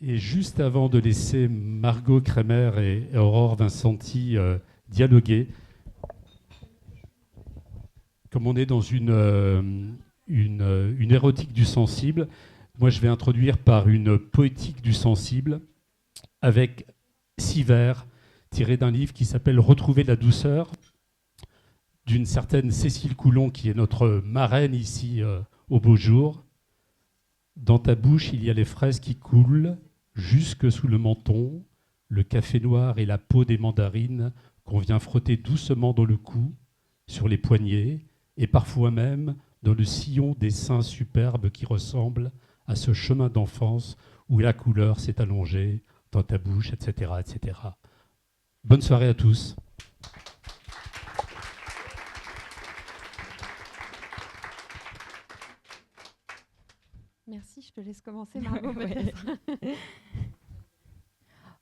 Et juste avant de laisser Margot Kremer et Aurore Vincenti dialoguer, comme on est dans une érotique du sensible, moi je vais introduire par une poétique du sensible avec 6 vers tirés d'un livre qui s'appelle « Retrouver la douceur » d'une certaine Cécile Coulon, qui est notre marraine ici au beau jour. Dans ta bouche, il y a les fraises qui coulent jusque sous le menton, le café noir et la peau des mandarines qu'on vient frotter doucement dans le cou, sur les poignets, et parfois même dans le sillon des seins superbes qui ressemblent à ce chemin d'enfance où la couleur s'est allongée dans ta bouche, etc., etc. Bonne soirée à tous. Merci, je te laisse commencer, Margot.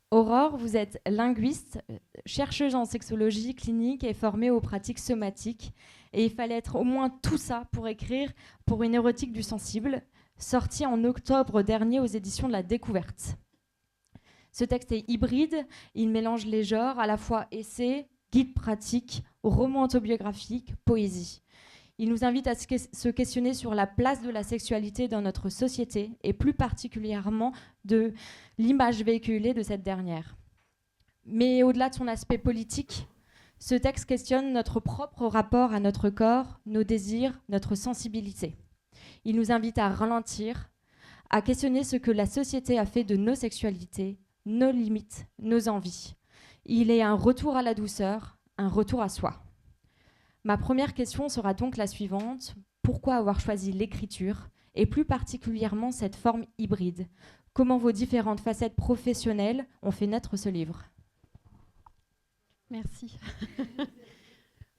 Aurore, vous êtes linguiste, chercheuse en sexologie clinique et formée aux pratiques somatiques. Et il fallait être au moins tout ça pour écrire Pour une érotique du sensible, sorti en octobre dernier aux éditions de la Découverte. Ce texte est hybride, il mélange les genres, à la fois essai, guide pratique, roman autobiographique, poésie. Il nous invite à se questionner sur la place de la sexualité dans notre société et plus particulièrement de l'image véhiculée de cette dernière. Mais au-delà de son aspect politique, ce texte questionne notre propre rapport à notre corps, nos désirs, notre sensibilité. Il nous invite à ralentir, à questionner ce que la société a fait de nos sexualités, nos limites, nos envies. Il est un retour à la douceur, un retour à soi. Ma première question sera donc la suivante. Pourquoi avoir choisi l'écriture et plus particulièrement cette forme hybride ? Comment vos différentes facettes professionnelles ont fait naître ce livre ? Merci.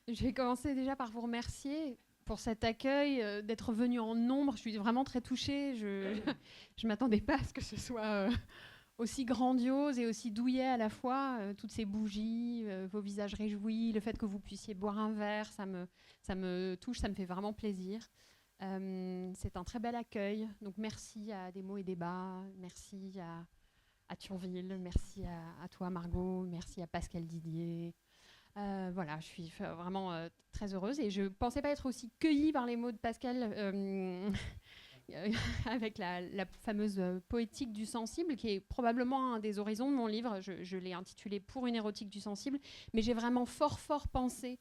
Je vais commencer déjà par vous remercier pour cet accueil, d'être venu en nombre. Je suis vraiment très touchée. Je ne m'attendais pas à ce que ce soit aussi grandiose et aussi douillet à la fois. Toutes ces bougies, vos visages réjouis, le fait que vous puissiez boire un verre, ça me touche, ça me fait vraiment plaisir. C'est un très bel accueil. Donc merci à Des mots et débats, merci à Thionville, merci à toi Margot, merci à Pascal Didier. Voilà, je suis vraiment très heureuse et je ne pensais pas être aussi cueillie par les mots de Pascal avec la fameuse poétique du sensible qui est probablement un des horizons de mon livre. Je l'ai intitulé Pour une érotique du sensible, mais j'ai vraiment fort pensé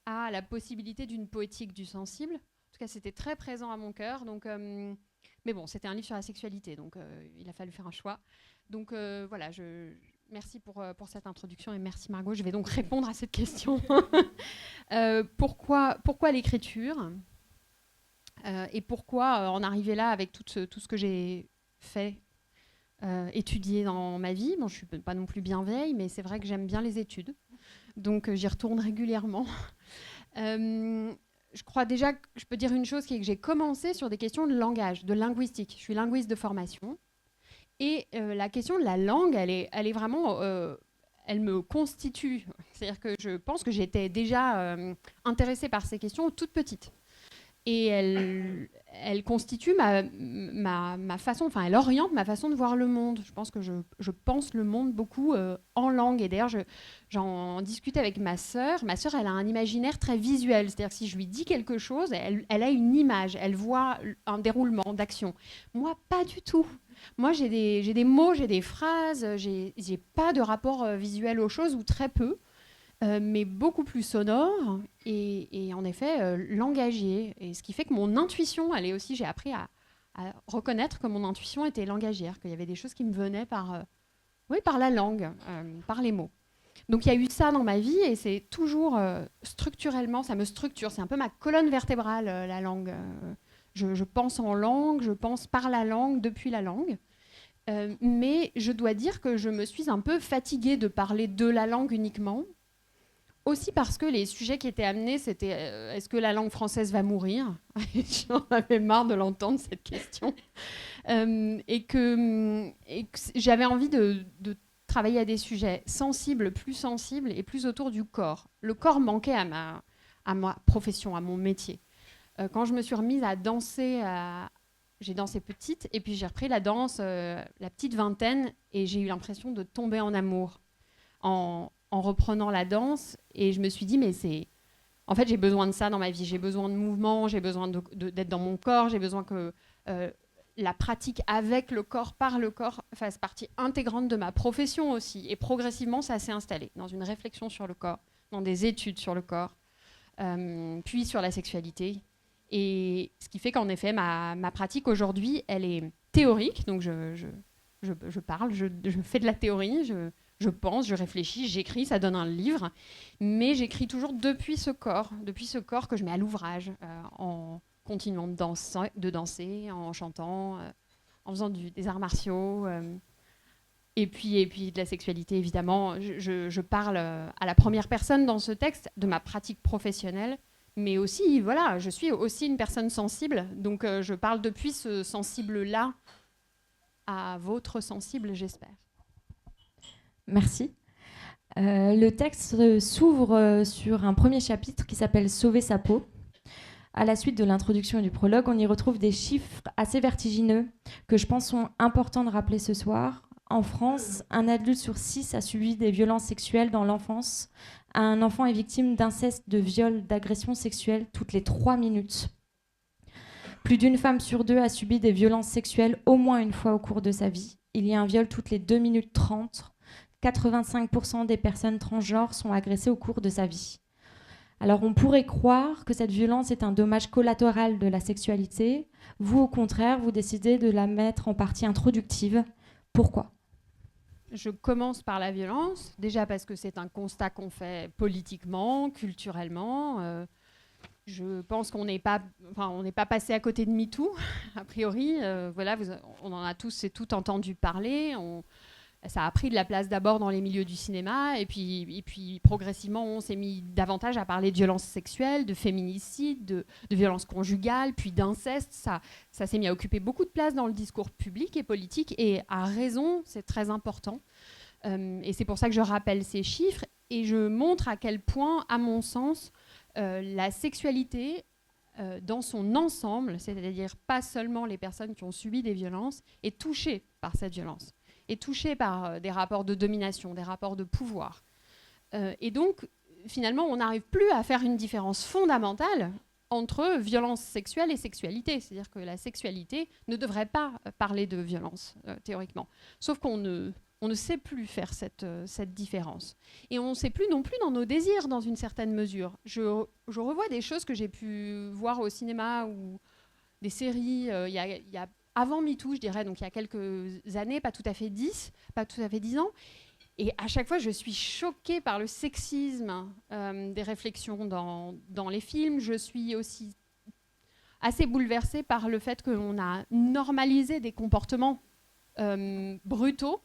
à la possibilité d'une poétique du sensible. En tout cas, c'était très présent à mon cœur. Donc, mais bon, c'était un livre sur la sexualité, donc il a fallu faire un choix. Donc voilà, merci pour cette introduction et merci Margot. Je vais donc répondre à cette question. Pourquoi l'écriture et pourquoi en arriver là avec tout ce que j'ai fait, étudier dans ma vie. Bon, je ne suis pas non plus bien vieille, mais c'est vrai que j'aime bien les études. Donc j'y retourne régulièrement. Je crois déjà que je peux dire une chose qui est que j'ai commencé sur des questions de langage, de linguistique. Je suis linguiste de formation. Et la question de la langue, elle est vraiment... elle me constitue. C'est-à-dire que je pense que j'étais déjà intéressée par ces questions toute petite. Et elle constitue ma façon... Enfin, elle oriente ma façon de voir le monde. Je pense que je pense le monde beaucoup en langue. Et d'ailleurs, j'en discutais avec ma sœur. Ma sœur, elle a un imaginaire très visuel. C'est-à-dire que si je lui dis quelque chose, elle a une image. Elle voit un déroulement d'action. Moi, pas du tout. Moi, j'ai des mots, j'ai des phrases, j'ai pas de rapport visuel aux choses, ou très peu, mais beaucoup plus sonore et en effet langagier. Et ce qui fait que mon intuition, elle est aussi, j'ai appris à reconnaître que mon intuition était langagière, qu'il y avait des choses qui me venaient par la langue, par les mots. Donc il y a eu ça dans ma vie et c'est toujours structurellement, ça me structure. C'est un peu ma colonne vertébrale, la langue. Je pense en langue, je pense par la langue, depuis la langue. Mais je dois dire que je me suis un peu fatiguée de parler de la langue uniquement. Aussi parce que les sujets qui étaient amenés, c'était est-ce que la langue française va mourir ? J'en avais marre de l'entendre, cette question. Et que j'avais envie de travailler à des sujets sensibles, plus sensibles et plus autour du corps. Le corps manquait à ma profession, à mon métier. Quand je me suis remise à danser, à j'ai dansé petite, et puis j'ai repris la danse, la petite vingtaine, et j'ai eu l'impression de tomber en amour en reprenant la danse. Et je me suis dit, mais en fait, j'ai besoin de ça dans ma vie. J'ai besoin de mouvement, j'ai besoin d'être dans mon corps, j'ai besoin que la pratique avec le corps, par le corps, fasse partie intégrante de ma profession aussi. Et progressivement, ça s'est installé dans une réflexion sur le corps, dans des études sur le corps, puis sur la sexualité. Et ce qui fait qu'en effet, ma pratique aujourd'hui, elle est théorique. Donc je parle, je fais de la théorie, je pense, je réfléchis, j'écris, ça donne un livre. Mais j'écris toujours depuis ce corps que je mets à l'ouvrage, en continuant de danser, en chantant, en faisant des arts martiaux. Et puis de la sexualité, évidemment. Je parle à la première personne dans ce texte de ma pratique professionnelle. Mais aussi, voilà, je suis aussi une personne sensible. Donc, je parle depuis ce sensible-là à votre sensible, j'espère. Merci. Le texte s'ouvre sur un premier chapitre qui s'appelle « Sauver sa peau ». À la suite de l'introduction et du prologue, on y retrouve des chiffres assez vertigineux que je pense sont importants de rappeler ce soir. En France, un adulte sur 6 a subi des violences sexuelles dans l'enfance. Un enfant est victime d'inceste, de viol, d'agression sexuelle toutes les 3 minutes. Plus d'une femme sur 2 a subi des violences sexuelles au moins une fois au cours de sa vie. Il y a un viol toutes les 2 minutes 30. 85% des personnes transgenres sont agressées au cours de sa vie. Alors on pourrait croire que cette violence est un dommage collatéral de la sexualité. Vous, au contraire, vous décidez de la mettre en partie introductive. Pourquoi ? Je commence par la violence, déjà parce que c'est un constat qu'on fait politiquement, culturellement. Je pense qu'on n'est pas passé à côté de MeToo, a priori. Voilà, on en a tous et toutes entendu parler. Ça a pris de la place d'abord dans les milieux du cinéma, et puis progressivement, on s'est mis davantage à parler de violences sexuelles, de féminicide, de violences conjugales, puis d'inceste. Ça s'est mis à occuper beaucoup de place dans le discours public et politique, et à raison, c'est très important. Et c'est pour ça que je rappelle ces chiffres, et je montre à quel point, à mon sens, la sexualité, dans son ensemble, c'est-à-dire pas seulement les personnes qui ont subi des violences, est touchée par cette violence, est touchée par des rapports de domination, des rapports de pouvoir. Et donc, finalement, on n'arrive plus à faire une différence fondamentale entre violence sexuelle et sexualité. C'est-à-dire que la sexualité ne devrait pas parler de violence, théoriquement. Sauf qu'on ne sait plus faire cette différence. Et on ne sait plus non plus dans nos désirs, dans une certaine mesure. Je revois des choses que j'ai pu voir au cinéma ou des séries il y a avant MeToo, je dirais, donc il y a quelques années, pas tout à fait 10 ans. Et à chaque fois, je suis choquée par le sexisme des réflexions dans les films. Je suis aussi assez bouleversée par le fait qu'on a normalisé des comportements brutaux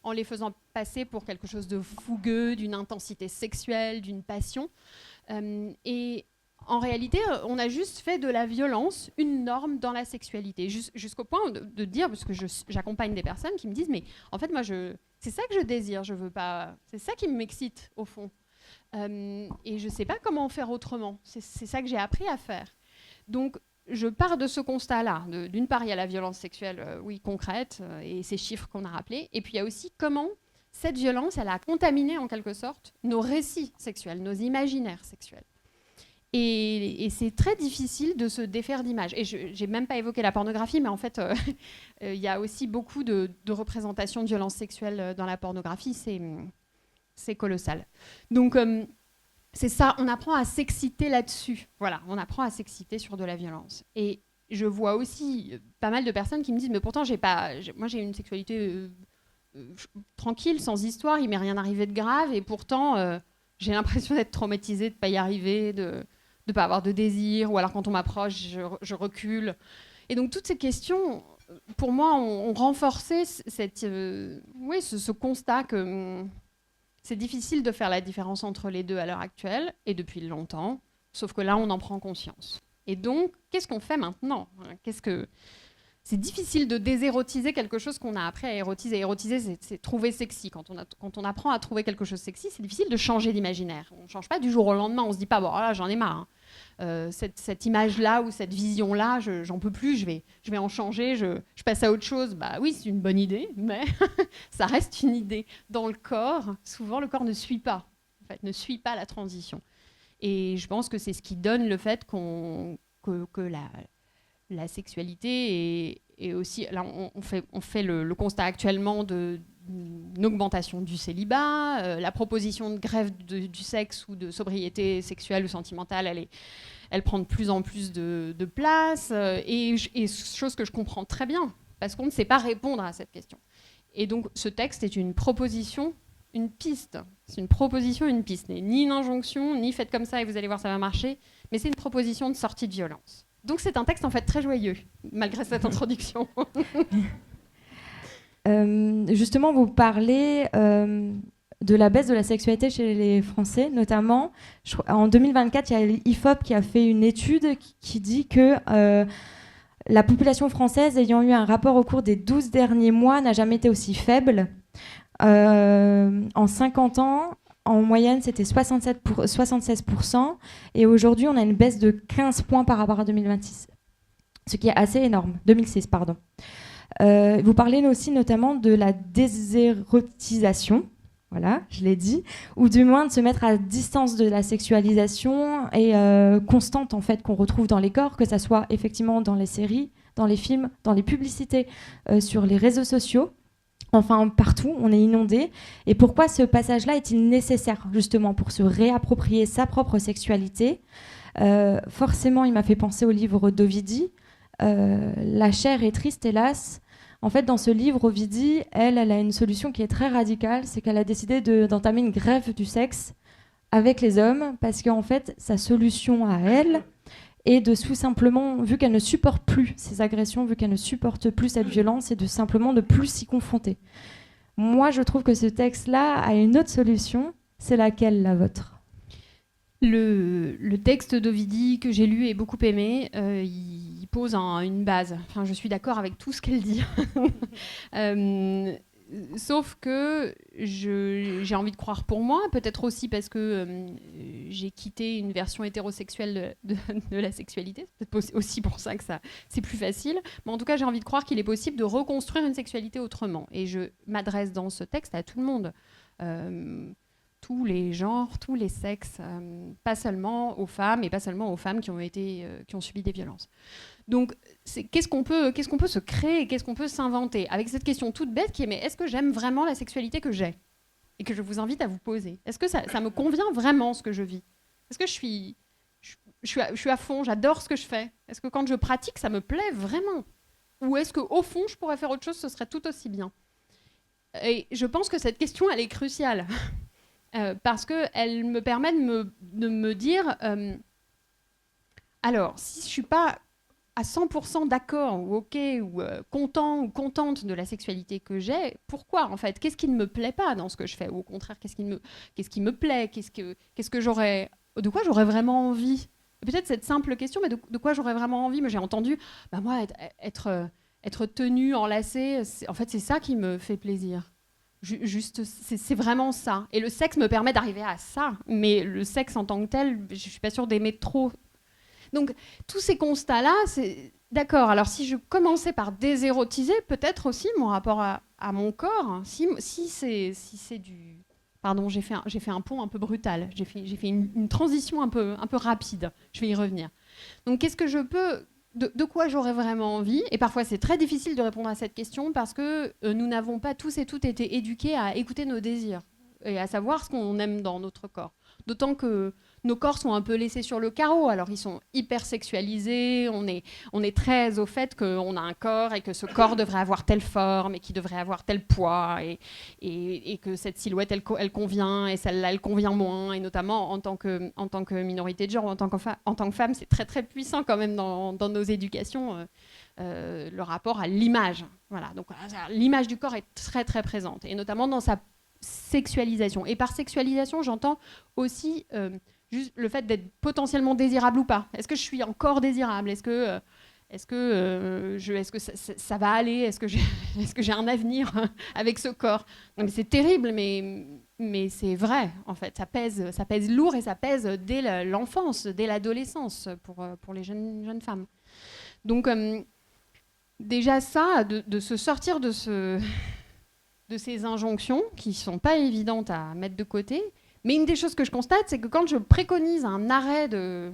en les faisant passer pour quelque chose de fougueux, d'une intensité sexuelle, d'une passion. Et en réalité, on a juste fait de la violence une norme dans la sexualité, jusqu'au point de dire, parce que j'accompagne des personnes qui me disent, mais en fait, moi, c'est ça que je désire, je veux pas, c'est ça qui m'excite, au fond. Et je sais pas comment faire autrement. C'est ça que j'ai appris à faire. Donc, je pars de ce constat-là. D'une part, il y a la violence sexuelle, oui, concrète, et ces chiffres qu'on a rappelés. Et puis, il y a aussi comment cette violence, elle a contaminé, en quelque sorte, nos récits sexuels, nos imaginaires sexuels. Et c'est très difficile de se défaire d'images. Et je n'ai même pas évoqué la pornographie, mais en fait, il y a aussi beaucoup de représentations de violences sexuelles dans la pornographie. C'est colossal. Donc, c'est ça, on apprend à s'exciter là-dessus. Voilà, on apprend à s'exciter sur de la violence. Et je vois aussi pas mal de personnes qui me disent, mais pourtant, moi, j'ai une sexualité tranquille, sans histoire, il m'est rien arrivé de grave, et pourtant, j'ai l'impression d'être traumatisée, de ne pas y arriver, de ne pas avoir de désir, ou alors quand on m'approche, je recule. Et donc toutes ces questions, pour moi, ont renforcé ce constat que c'est difficile de faire la différence entre les deux à l'heure actuelle, et depuis longtemps, sauf que là, on en prend conscience. Et donc, qu'est-ce qu'on fait maintenant ? c'est difficile de désérotiser quelque chose qu'on a appris à érotiser. Érotiser, c'est trouver sexy. Quand on apprend à trouver quelque chose sexy, c'est difficile de changer l'imaginaire. On ne change pas du jour au lendemain. On ne se dit pas, bon, là, j'en ai marre. Cette image-là ou cette vision-là, j'en peux plus, je vais en changer, je passe à autre chose. Bah oui, c'est une bonne idée, mais ça reste une idée. Dans le corps, souvent, le corps ne suit pas, en fait, ne suit pas la transition. Et je pense que c'est ce qui donne le fait que la sexualité est aussi... Là, on fait le constat actuellement d'une augmentation du célibat, la proposition de grève du sexe ou de sobriété sexuelle ou sentimentale, elle prend de plus en plus de place, et chose que je comprends très bien, parce qu'on ne sait pas répondre à cette question. Et donc ce texte est une proposition, une piste. C'est une proposition, une piste. Ni une injonction, ni faites comme ça et vous allez voir ça va marcher, mais c'est une proposition de sortie de violence. Donc c'est un texte en fait très joyeux, malgré cette introduction. Justement, vous parlez de la baisse de la sexualité chez les Français, notamment. En 2024, il y a l'IFOP qui a fait une étude qui dit que la population française ayant eu un rapport au cours des 12 derniers mois n'a jamais été aussi faible. En 50 ans, en moyenne, c'était 76%. Et aujourd'hui, on a une baisse de 15 points par rapport à 2026. Ce qui est assez énorme. 2006, pardon. Vous parlez aussi notamment de la désérotisation, voilà, je l'ai dit, ou du moins de se mettre à distance de la sexualisation et constante en fait qu'on retrouve dans les corps, que ça soit effectivement dans les séries, dans les films, dans les publicités, sur les réseaux sociaux. Enfin, partout, on est inondé. Et pourquoi ce passage-là est-il nécessaire, justement, pour se réapproprier sa propre sexualité ? Forcément, il m'a fait penser au livre d'Ovidie. La chair est triste, hélas. En fait, dans ce livre, Ovidie, elle a une solution qui est très radicale, c'est qu'elle a décidé d'entamer une grève du sexe avec les hommes, parce qu'en fait, sa solution à elle est de tout simplement, vu qu'elle ne supporte plus ces agressions, vu qu'elle ne supporte plus cette violence, et de simplement ne plus s'y confronter. Moi, je trouve que ce texte-là a une autre solution. C'est laquelle, la vôtre ? Le texte d'Ovidie que j'ai lu et beaucoup aimé, il pose une base. Enfin, je suis d'accord avec tout ce qu'elle dit. Sauf que j'ai envie de croire pour moi, peut-être aussi parce que j'ai quitté une version hétérosexuelle de la sexualité. C'est peut-être aussi pour ça que c'est plus facile. Mais en tout cas, j'ai envie de croire qu'il est possible de reconstruire une sexualité autrement. Et je m'adresse dans ce texte à tout le monde. Tous les genres, tous les sexes, pas seulement aux femmes, et pas seulement aux femmes qui ont subi des violences. Donc, qu'est-ce qu'on peut se créer, qu'est-ce qu'on peut s'inventer avec cette question toute bête qui est, mais est-ce que j'aime vraiment la sexualité que j'ai et que je vous invite à vous poser ? Est-ce que ça me convient vraiment ce que je vis ? Est-ce que je suis à fond, j'adore ce que je fais ? Est-ce que quand je pratique, ça me plaît vraiment ? Ou est-ce qu'au fond, je pourrais faire autre chose, ce serait tout aussi bien ? Et je pense que cette question, elle est cruciale. Parce qu'elle me permet de me dire alors, si je ne suis pas à 100% d'accord ou OK ou content ou contente de la sexualité que j'ai, pourquoi en fait ? Qu'est-ce qui ne me plaît pas dans ce que je fais ? Ou au contraire, qu'est-ce qui me plaît ? De quoi j'aurais vraiment envie ? Peut-être cette simple question, mais de quoi j'aurais vraiment envie ? Moi, j'ai entendu, moi, être tenue, enlacée, en fait, c'est ça qui me fait plaisir. Juste, c'est vraiment ça. Et le sexe me permet d'arriver à ça. Mais le sexe en tant que tel, je ne suis pas sûre d'aimer trop. Donc, tous ces constats-là, c'est... D'accord, alors si je commençais par désérotiser, peut-être aussi mon rapport à mon corps, si c'est du... Pardon, j'ai fait un pont un peu brutal. J'ai fait une transition un peu rapide. Je vais y revenir. Donc, qu'est-ce que je peux... De quoi j'aurais vraiment envie ? Et parfois, c'est très difficile de répondre à cette question parce que nous n'avons pas tous et toutes été éduqués à écouter nos désirs et à savoir ce qu'on aime dans notre corps. D'autant que nos corps sont un peu laissés sur le carreau. Alors, ils sont hyper sexualisés. On est très au fait qu'on a un corps et que ce corps devrait avoir telle forme et qu'il devrait avoir tel poids et que cette silhouette, elle convient et celle-là, elle convient moins. Et notamment, en tant que minorité de genre ou en tant que femme, c'est très, très puissant quand même dans nos éducations, le rapport à l'image. Voilà. Donc, l'image du corps est très, très présente. Et notamment dans sa sexualisation. Et par sexualisation, j'entends aussi... juste le fait d'être potentiellement désirable ou pas. Est-ce que je suis encore désirable ? Est-ce Est-ce que, ça va aller? Est-ce que j'ai un avenir avec ce corps? Non, mais c'est terrible, mais c'est vrai, en fait. Ça pèse lourd et ça pèse dès l'enfance, dès l'adolescence pour les jeunes femmes. Donc, déjà ça, de se sortir de ces injonctions qui ne sont pas évidentes à mettre de côté. Mais une des choses que je constate, c'est que quand je préconise un arrêt de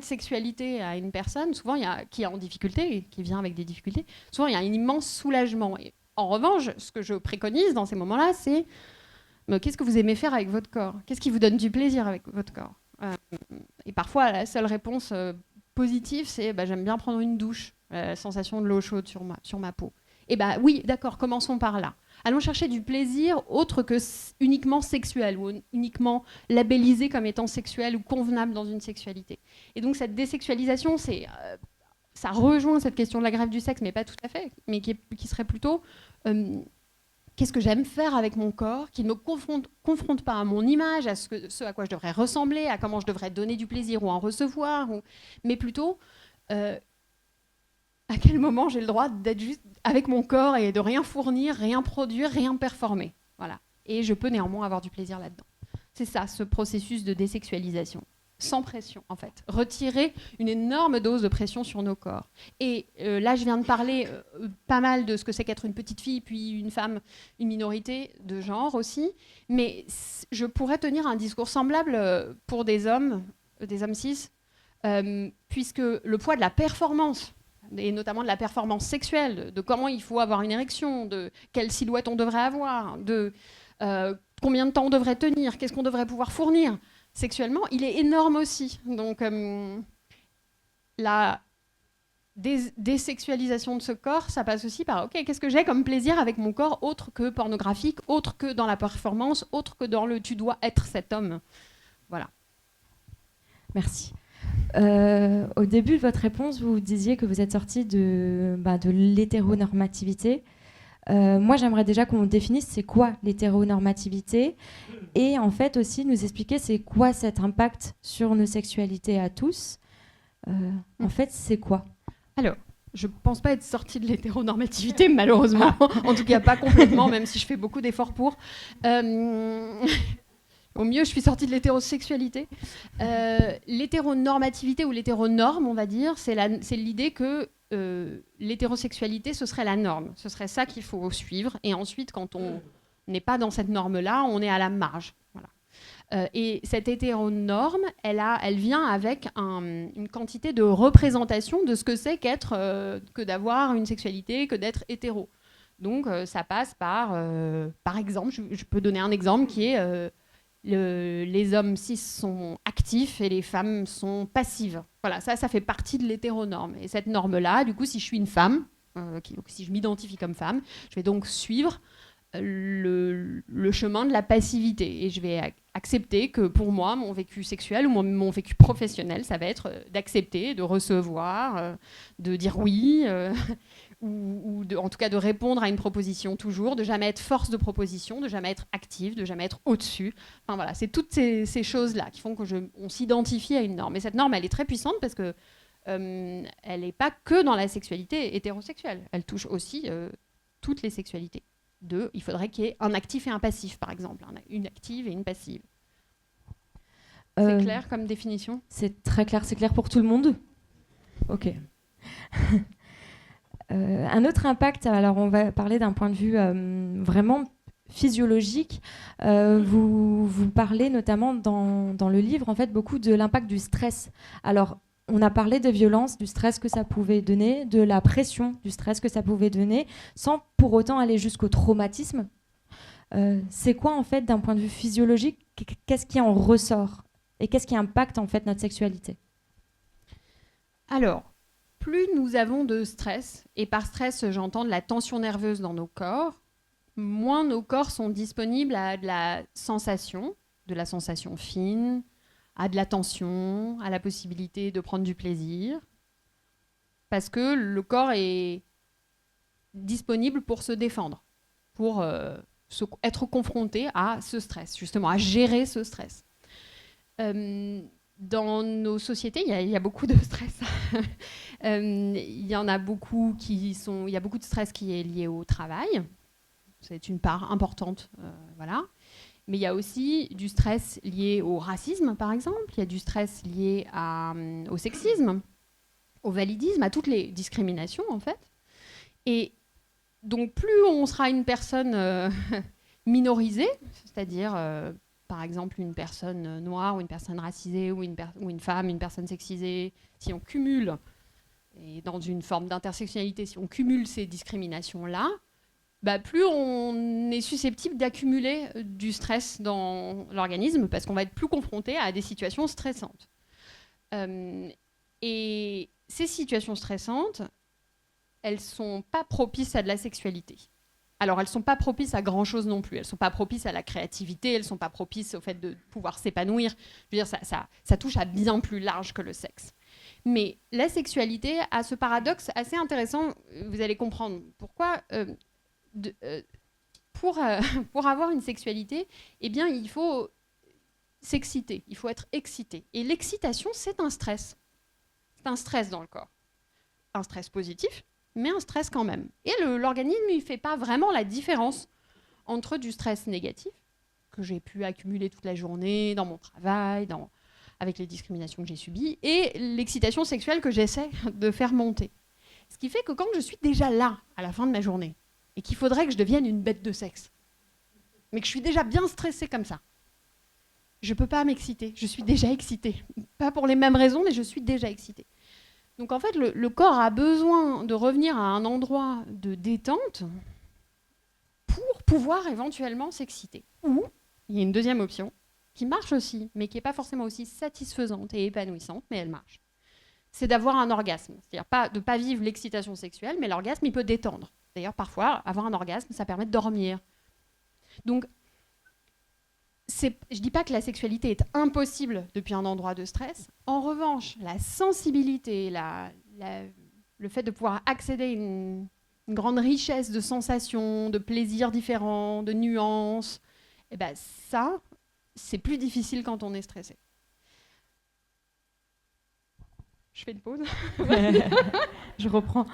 sexualité à une personne, souvent qui est en difficulté, qui vient avec des difficultés, souvent il y a un immense soulagement. Et en revanche, ce que je préconise dans ces moments-là, c'est qu'est-ce que vous aimez faire avec votre corps? Qu'est-ce qui vous donne du plaisir avec votre corps? Et parfois, la seule réponse positive, c'est j'aime bien prendre une douche, la sensation de l'eau chaude sur ma peau. Et oui, d'accord, commençons par là. Allons chercher du plaisir autre que uniquement sexuel ou uniquement labellisé comme étant sexuel ou convenable dans une sexualité. Et donc cette désexualisation, ça rejoint cette question de la grève du sexe, mais pas tout à fait, mais qui serait plutôt qu'est-ce que j'aime faire avec mon corps, qui ne me confronte pas à mon image, à ce à quoi je devrais ressembler, à comment je devrais donner du plaisir ou en recevoir, mais plutôt à quel moment j'ai le droit d'être juste avec mon corps et de rien fournir, rien produire, rien performer. Voilà. Et je peux néanmoins avoir du plaisir là-dedans. C'est ça, ce processus de désexualisation. Sans pression, en fait. Retirer une énorme dose de pression sur nos corps. Et là, je viens de parler pas mal de ce que c'est qu'être une petite fille, puis une femme, une minorité de genre aussi. Mais je pourrais tenir un discours semblable pour des hommes cis, puisque le poids de la performance, et notamment de la performance sexuelle, de comment il faut avoir une érection, de quelle silhouette on devrait avoir, de combien de temps on devrait tenir, qu'est-ce qu'on devrait pouvoir fournir sexuellement, il est énorme aussi. Donc la désexualisation de ce corps, ça passe aussi par qu'est-ce que j'ai comme plaisir avec mon corps autre que pornographique, autre que dans la performance, autre que dans le tu dois être cet homme. Voilà. Merci. Au début de votre réponse, vous disiez que vous êtes sorti de l'hétéronormativité. Moi, j'aimerais déjà qu'on définisse c'est quoi l'hétéronormativité et en fait aussi nous expliquer c'est quoi cet impact sur nos sexualités à tous. En fait, c'est quoi? Alors, je ne pense pas être sortie de l'hétéronormativité, malheureusement. En tout cas, pas complètement, même si je fais beaucoup d'efforts pour. Au mieux, je suis sortie de l'hétérosexualité. L'hétéronormativité ou l'hétéronorme, on va dire, c'est l'idée que l'hétérosexualité, ce serait la norme. Ce serait ça qu'il faut suivre. Et ensuite, quand on n'est pas dans cette norme-là, on est à la marge. Voilà. Et cette hétéronorme, elle vient avec une quantité de représentation de ce que c'est que d'avoir une sexualité, que d'être hétéro. Donc, ça passe par exemple, je peux donner un exemple qui est... les hommes cis sont actifs et les femmes sont passives. Voilà, ça fait partie de l'hétéronorme. Et cette norme-là, du coup, si je suis une femme, si je m'identifie comme femme, je vais donc suivre le chemin de la passivité. Et je vais accepter que pour moi, mon vécu sexuel ou mon vécu professionnel, ça va être d'accepter, de recevoir, de dire oui... en tout cas de répondre à une proposition toujours, de jamais être force de proposition, de jamais être active, de jamais être au-dessus. Enfin voilà, c'est toutes ces choses-là qui font qu'on s'identifie à une norme. Et cette norme, elle est très puissante parce que elle n'est pas que dans la sexualité hétérosexuelle. Elle touche aussi toutes les sexualités. Il faudrait qu'il y ait un actif et un passif, par exemple. Une active et une passive. C'est clair comme définition? C'est très clair. C'est clair pour tout le monde? Ok. Un autre impact, alors on va parler d'un point de vue vraiment physiologique. Vous parlez notamment dans le livre en fait beaucoup de l'impact du stress. Alors on a parlé de violence, du stress que ça pouvait donner, de la pression du stress que ça pouvait donner, sans pour autant aller jusqu'au traumatisme. C'est quoi en fait d'un point de vue physiologique? Qu'est-ce qui en ressort et qu'est-ce qui impacte en fait notre sexualité? Alors, plus nous avons de stress, et par stress, j'entends de la tension nerveuse dans nos corps, moins nos corps sont disponibles à de la sensation fine, à de la tension, à la possibilité de prendre du plaisir, parce que le corps est disponible pour se défendre, pour être confronté à ce stress, justement, à gérer ce stress. dans nos sociétés, il y a beaucoup de stress. Il y en a beaucoup il y a beaucoup de stress qui est lié au travail. C'est une part importante, voilà. Mais il y a aussi du stress lié au racisme, par exemple. Il y a du stress lié au sexisme, au validisme, à toutes les discriminations, en fait. Et donc, plus on sera une personne minorisée, c'est-à-dire, par exemple, une personne noire ou une personne racisée ou une femme, une personne sexisée, si on cumule, et dans une forme d'intersectionnalité, si on cumule ces discriminations-là, plus on est susceptible d'accumuler du stress dans l'organisme parce qu'on va être plus confronté à des situations stressantes. Et ces situations stressantes, elles ne sont pas propices à de la sexualité. Alors, elles ne sont pas propices à grand-chose non plus. Elles ne sont pas propices à la créativité, elles ne sont pas propices au fait de pouvoir s'épanouir. Je veux dire, ça touche à bien plus large que le sexe. Mais la sexualité a ce paradoxe assez intéressant. Vous allez comprendre pourquoi. Pour avoir une sexualité, eh bien, il faut s'exciter, il faut être excité. Et l'excitation, c'est un stress. C'est un stress dans le corps. Un stress positif, mais un stress quand même. Et l'organisme, il ne fait pas vraiment la différence entre du stress négatif, que j'ai pu accumuler toute la journée dans mon travail, avec les discriminations que j'ai subies, et l'excitation sexuelle que j'essaie de faire monter. Ce qui fait que quand je suis déjà là, à la fin de ma journée, et qu'il faudrait que je devienne une bête de sexe, mais que je suis déjà bien stressée comme ça, je ne peux pas m'exciter, je suis déjà excitée. Pas pour les mêmes raisons, mais je suis déjà excitée. Donc en fait, le corps a besoin de revenir à un endroit de détente pour pouvoir éventuellement s'exciter. Ou, il y a une deuxième option, qui marche aussi, mais qui n'est pas forcément aussi satisfaisante et épanouissante, mais elle marche. C'est d'avoir un orgasme. C'est-à-dire de ne pas vivre l'excitation sexuelle, mais l'orgasme, il peut détendre. D'ailleurs, parfois, avoir un orgasme, ça permet de dormir. Donc, je ne dis pas que la sexualité est impossible depuis un endroit de stress. En revanche, la sensibilité, le fait de pouvoir accéder à une grande richesse de sensations, de plaisirs différents, de nuances, ça, c'est plus difficile quand on est stressé. Je fais une pause. Je reprends.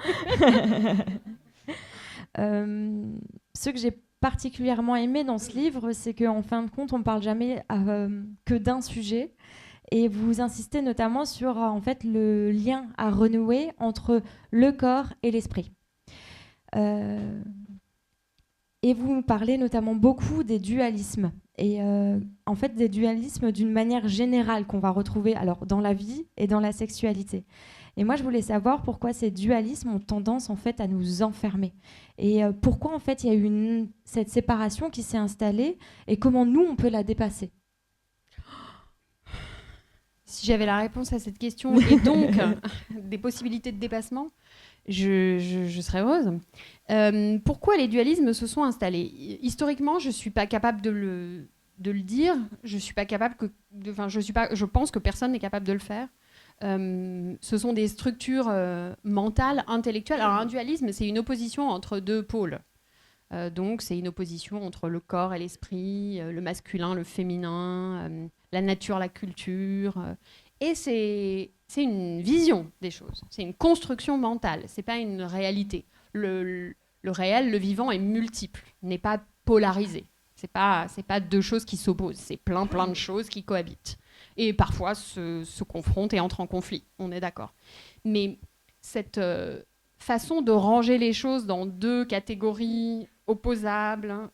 Ce que j'ai particulièrement aimé dans ce livre, c'est qu'en fin de compte, on ne parle jamais que d'un sujet. Et vous insistez notamment sur en fait, le lien à renouer entre le corps et l'esprit. Et vous parlez notamment beaucoup des dualismes. Et en fait, des dualismes d'une manière générale qu'on va retrouver alors, dans la vie et dans la sexualité. Et moi, je voulais savoir pourquoi ces dualismes ont tendance en fait, à nous enfermer. Et pourquoi en fait, il y a eu cette séparation qui s'est installée et comment nous, on peut la dépasser. Si j'avais la réponse à cette question et donc des possibilités de dépassement, je serais heureuse. Pourquoi les dualismes se sont installés ? Historiquement, je ne suis pas capable de le dire. Je pense que personne n'est capable de le faire. Ce sont des structures mentales, intellectuelles. Alors un dualisme, c'est une opposition entre deux pôles. Donc c'est une opposition entre le corps et l'esprit, le masculin, le féminin, la nature, la culture. Et c'est une vision des choses. C'est une construction mentale. C'est pas une réalité. Le réel, le vivant est multiple, n'est pas polarisé. C'est pas deux choses qui s'opposent. C'est plein de choses qui cohabitent. Et parfois se confrontent et entrent en conflit, on est d'accord. Mais cette façon de ranger les choses dans deux catégories opposables,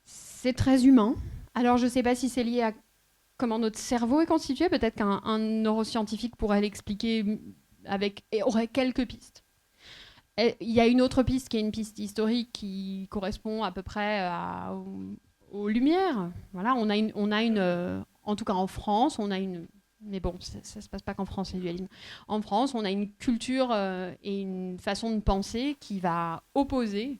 c'est très humain. Alors je ne sais pas si c'est lié à comment notre cerveau est constitué, peut-être qu'un neuroscientifique pourrait l'expliquer et aurait quelques pistes. Il y a une autre piste qui est une piste historique qui correspond à peu près aux Lumières. Voilà, on a une en tout cas en France, on a une... Mais bon, ça ne se passe pas qu'en France, les dualismes. En France, on a une culture et une façon de penser qui va opposer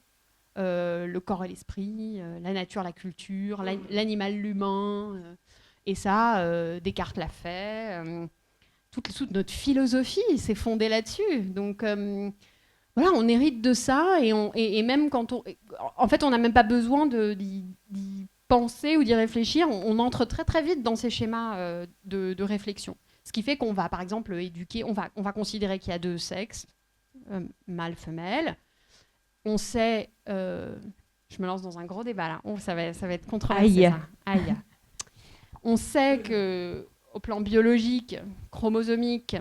le corps et l'esprit, la nature, la culture, l'animal, l'humain. Et ça, Descartes l'a fait. Toute notre philosophie s'est fondée là-dessus. Donc, voilà, on hérite de ça. Et même quand en fait, on n'a même pas besoin d'y penser ou d'y réfléchir, on entre très très vite dans ces schémas de réflexion. Ce qui fait qu'on va, par exemple, éduquer, on va considérer qu'il y a 2 sexes, mâle, femelle. On sait, je me lance dans un gros débat là, ça va être controversé. Ça. Aïe. On sait que au plan biologique, chromosomique,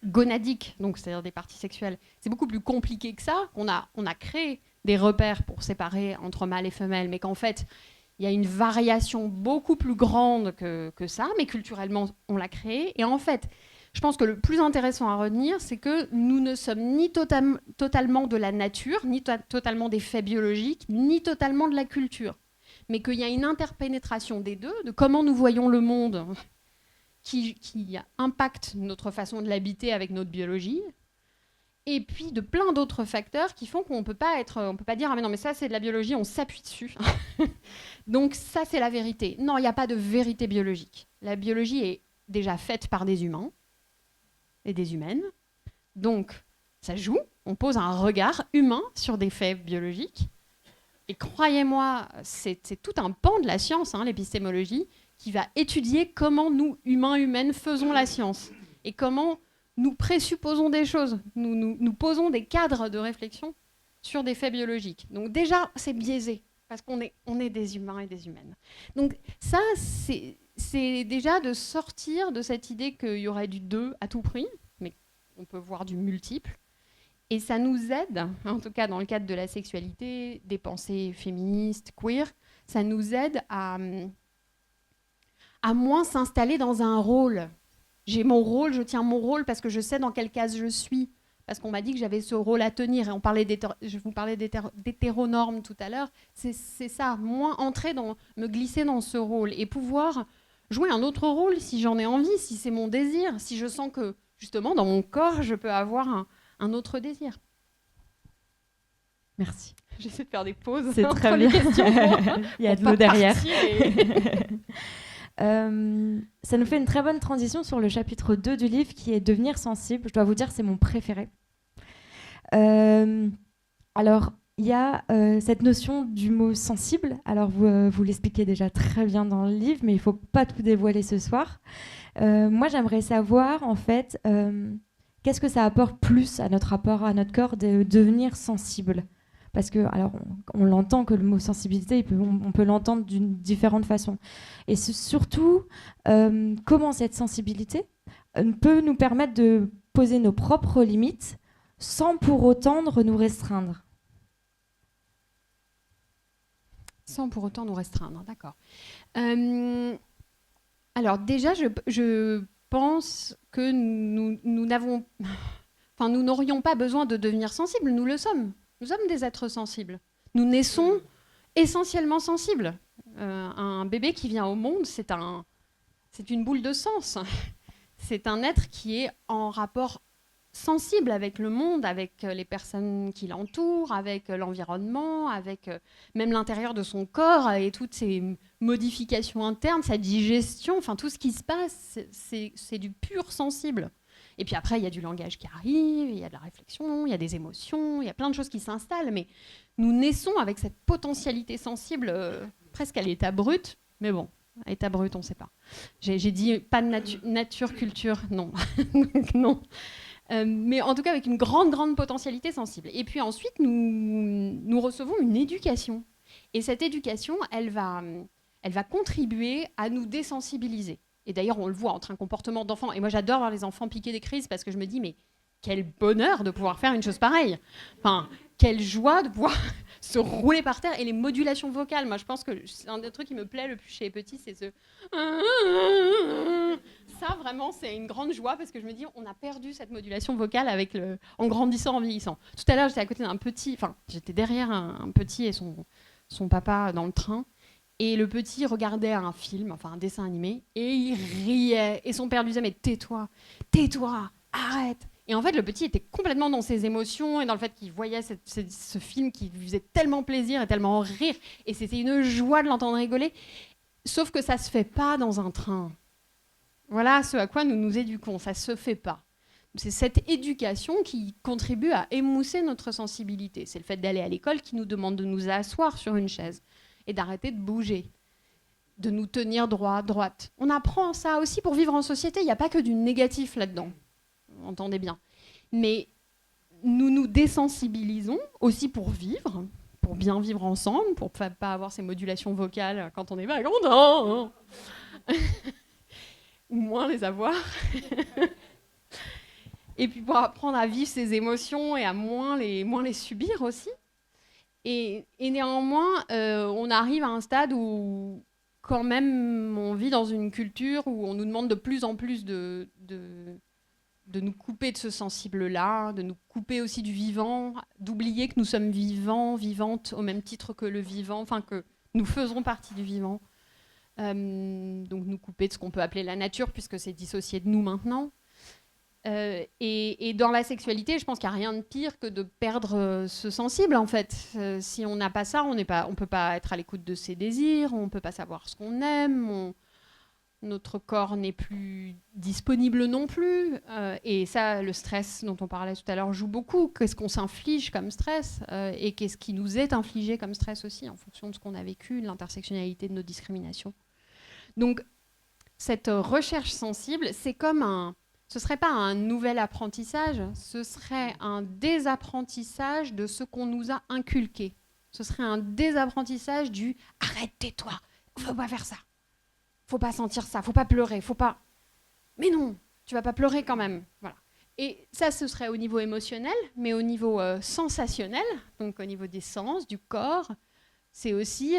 gonadique, donc c'est-à-dire des parties sexuelles, c'est beaucoup plus compliqué que ça. On a créé des repères pour séparer entre mâle et femelle, mais qu'en fait, il y a une variation beaucoup plus grande que ça, mais culturellement, on l'a créé. Et en fait, je pense que le plus intéressant à retenir, c'est que nous ne sommes ni totalement de la nature, ni totalement des faits biologiques, ni totalement de la culture, mais qu'il y a une interpénétration des deux, de comment nous voyons le monde, qui impacte notre façon de l'habiter avec notre biologie, et puis de plein d'autres facteurs qui font qu'on peut pas dire ah mais non mais ça c'est de la biologie, on s'appuie dessus. Donc ça c'est la vérité. Non, il n'y a pas de vérité biologique. La biologie est déjà faite par des humains et des humaines. Donc ça joue, on pose un regard humain sur des faits biologiques. Et croyez-moi, c'est tout un pan de la science, l'épistémologie, qui va étudier comment nous, humains, humaines, faisons la science. Et comment nous présupposons des choses, nous posons des cadres de réflexion sur des faits biologiques. Donc déjà, c'est biaisé, parce qu'on est des humains et des humaines. Donc ça, c'est déjà de sortir de cette idée qu'il y aurait du 2 à tout prix, mais on peut voir du multiple. Et ça nous aide, en tout cas dans le cadre de la sexualité, des pensées féministes, queer, ça nous aide à moins s'installer dans un rôle. J'ai mon rôle, je tiens mon rôle parce que je sais dans quelle case je suis. Parce qu'on m'a dit que j'avais ce rôle à tenir. Et je vous parlais d'hétéronormes tout à l'heure. C'est ça, moins entrer me glisser dans ce rôle et pouvoir jouer un autre rôle si j'en ai envie, si c'est mon désir, si je sens que, justement, dans mon corps, je peux avoir un autre désir. Merci. J'essaie de faire des pauses entre très les bien. questions. Il y a de l'eau derrière. Ça nous fait une très bonne transition sur le chapitre 2 du livre qui est Devenir sensible. Je dois vous dire, c'est mon préféré. Alors, il y a cette notion du mot sensible. Alors, vous l'expliquez déjà très bien dans le livre, mais il ne faut pas tout dévoiler ce soir. Moi, j'aimerais savoir, en fait, qu'est-ce que ça apporte plus à notre rapport à notre corps de devenir sensible ? Parce que, alors, on l'entend que le mot sensibilité, on peut l'entendre d'une différente façon. Et surtout, comment cette sensibilité peut nous permettre de poser nos propres limites sans pour autant nous restreindre. Sans pour autant nous restreindre, d'accord. Alors déjà, je pense que nous n'aurions pas besoin de devenir sensibles, nous le sommes. Nous sommes des êtres sensibles. Nous naissons essentiellement sensibles. Un bébé qui vient au monde, c'est une boule de sens. C'est un être qui est en rapport sensible avec le monde, avec les personnes qui l'entourent, avec l'environnement, avec même l'intérieur de son corps et toutes ces modifications internes, sa digestion, enfin tout ce qui se passe, c'est du pur sensible. Et puis après, il y a du langage qui arrive, il y a de la réflexion, il y a des émotions, il y a plein de choses qui s'installent, mais nous naissons avec cette potentialité sensible presque à l'état brut, mais bon, à l'état brut, on ne sait pas. J'ai dit pas de nature, culture, non. Non. Mais en tout cas, avec une grande potentialité sensible. Et puis ensuite, nous recevons une éducation. Et cette éducation, elle va contribuer à nous désensibiliser. Et d'ailleurs, on le voit entre un comportement d'enfant. Et moi, j'adore voir les enfants piquer des crises parce que je me dis, mais quel bonheur de pouvoir faire une chose pareille. Enfin, quelle joie de pouvoir se rouler par terre. Et les modulations vocales, moi, je pense que c'est un des trucs qui me plaît le plus chez les petits, c'est ce... Ça, vraiment, c'est une grande joie parce que je me dis, on a perdu cette modulation vocale en grandissant, en vieillissant. Tout à l'heure, j'étais à côté d'un petit... Enfin, j'étais derrière un petit et son papa dans le train. Et le petit regardait un film, enfin un dessin animé, et il riait. Et son père lui disait, mais tais-toi, arrête. Et en fait, le petit était complètement dans ses émotions et dans le fait qu'il voyait ce film qui lui faisait tellement plaisir et tellement rire. Et c'était une joie de l'entendre rigoler. Sauf que ça ne se fait pas dans un train. Voilà ce à quoi nous nous éduquons, ça ne se fait pas. C'est cette éducation qui contribue à émousser notre sensibilité. C'est le fait d'aller à l'école qui nous demande de nous asseoir sur une chaise. et d'arrêter de bouger, de nous tenir droite. On apprend ça aussi pour vivre en société. Il n'y a pas que du négatif là-dedans. Entendez bien. Mais nous nous désensibilisons aussi pour vivre, pour bien vivre ensemble, pour ne pas avoir ces modulations vocales quand on est pas content. Ou moins les avoir. Et puis pour apprendre à vivre ses émotions et à moins les subir aussi. Et néanmoins, on arrive à un stade où quand même on vit dans une culture où on nous demande de plus en plus de nous couper de ce sensible-là, de nous couper aussi du vivant, d'oublier que nous sommes vivants, vivantes au même titre que le vivant, enfin que nous faisons partie du vivant. Donc nous couper de ce qu'on peut appeler la nature, puisque c'est dissocié de nous maintenant. Et dans la sexualité, je pense qu'il n'y a rien de pire que de perdre ce sensible, en fait. Si on n'a pas ça, on ne peut pas être à l'écoute de ses désirs, on ne peut pas savoir ce qu'on aime, notre corps n'est plus disponible non plus. Et ça, le stress dont on parlait tout à l'heure joue beaucoup. Qu'est-ce qu'on s'inflige comme stress et qu'est-ce qui nous est infligé comme stress aussi, en fonction de ce qu'on a vécu, de l'intersectionnalité de nos discriminations. Donc, cette recherche sensible, c'est comme ce ne serait pas un nouvel apprentissage, ce serait un désapprentissage de ce qu'on nous a inculqué. Ce serait un désapprentissage du « arrête, tais-toi, faut pas faire ça, faut pas sentir ça, faut pas pleurer, faut pas… » Mais non, tu vas pas pleurer quand même. Voilà. Et ça, ce serait au niveau émotionnel, mais au niveau sensationnel, donc au niveau des sens, du corps, c'est aussi…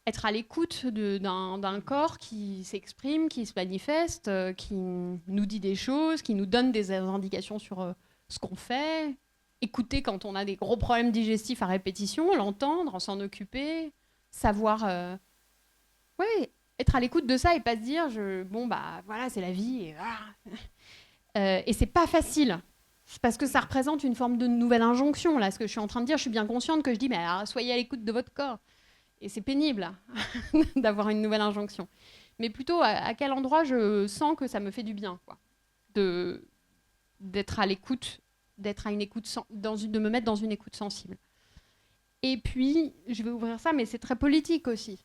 être à l'écoute d'un corps qui s'exprime, qui se manifeste, qui nous dit des choses, qui nous donne des indications sur ce qu'on fait, écouter quand on a des gros problèmes digestifs à répétition, l'entendre, s'en occuper, savoir... être à l'écoute de ça et pas se dire voilà, c'est la vie. Et c'est pas facile. C'est parce que ça représente une forme de nouvelle injonction. Là, ce que je suis en train de dire, je suis bien consciente que je dis, mais alors, soyez à l'écoute de votre corps. Et c'est pénible d'avoir une nouvelle injonction. Mais plutôt, à quel endroit je sens que ça me fait du bien, quoi. D'être à l'écoute, de me mettre dans une écoute sensible. Et puis, je vais ouvrir ça, mais c'est très politique aussi.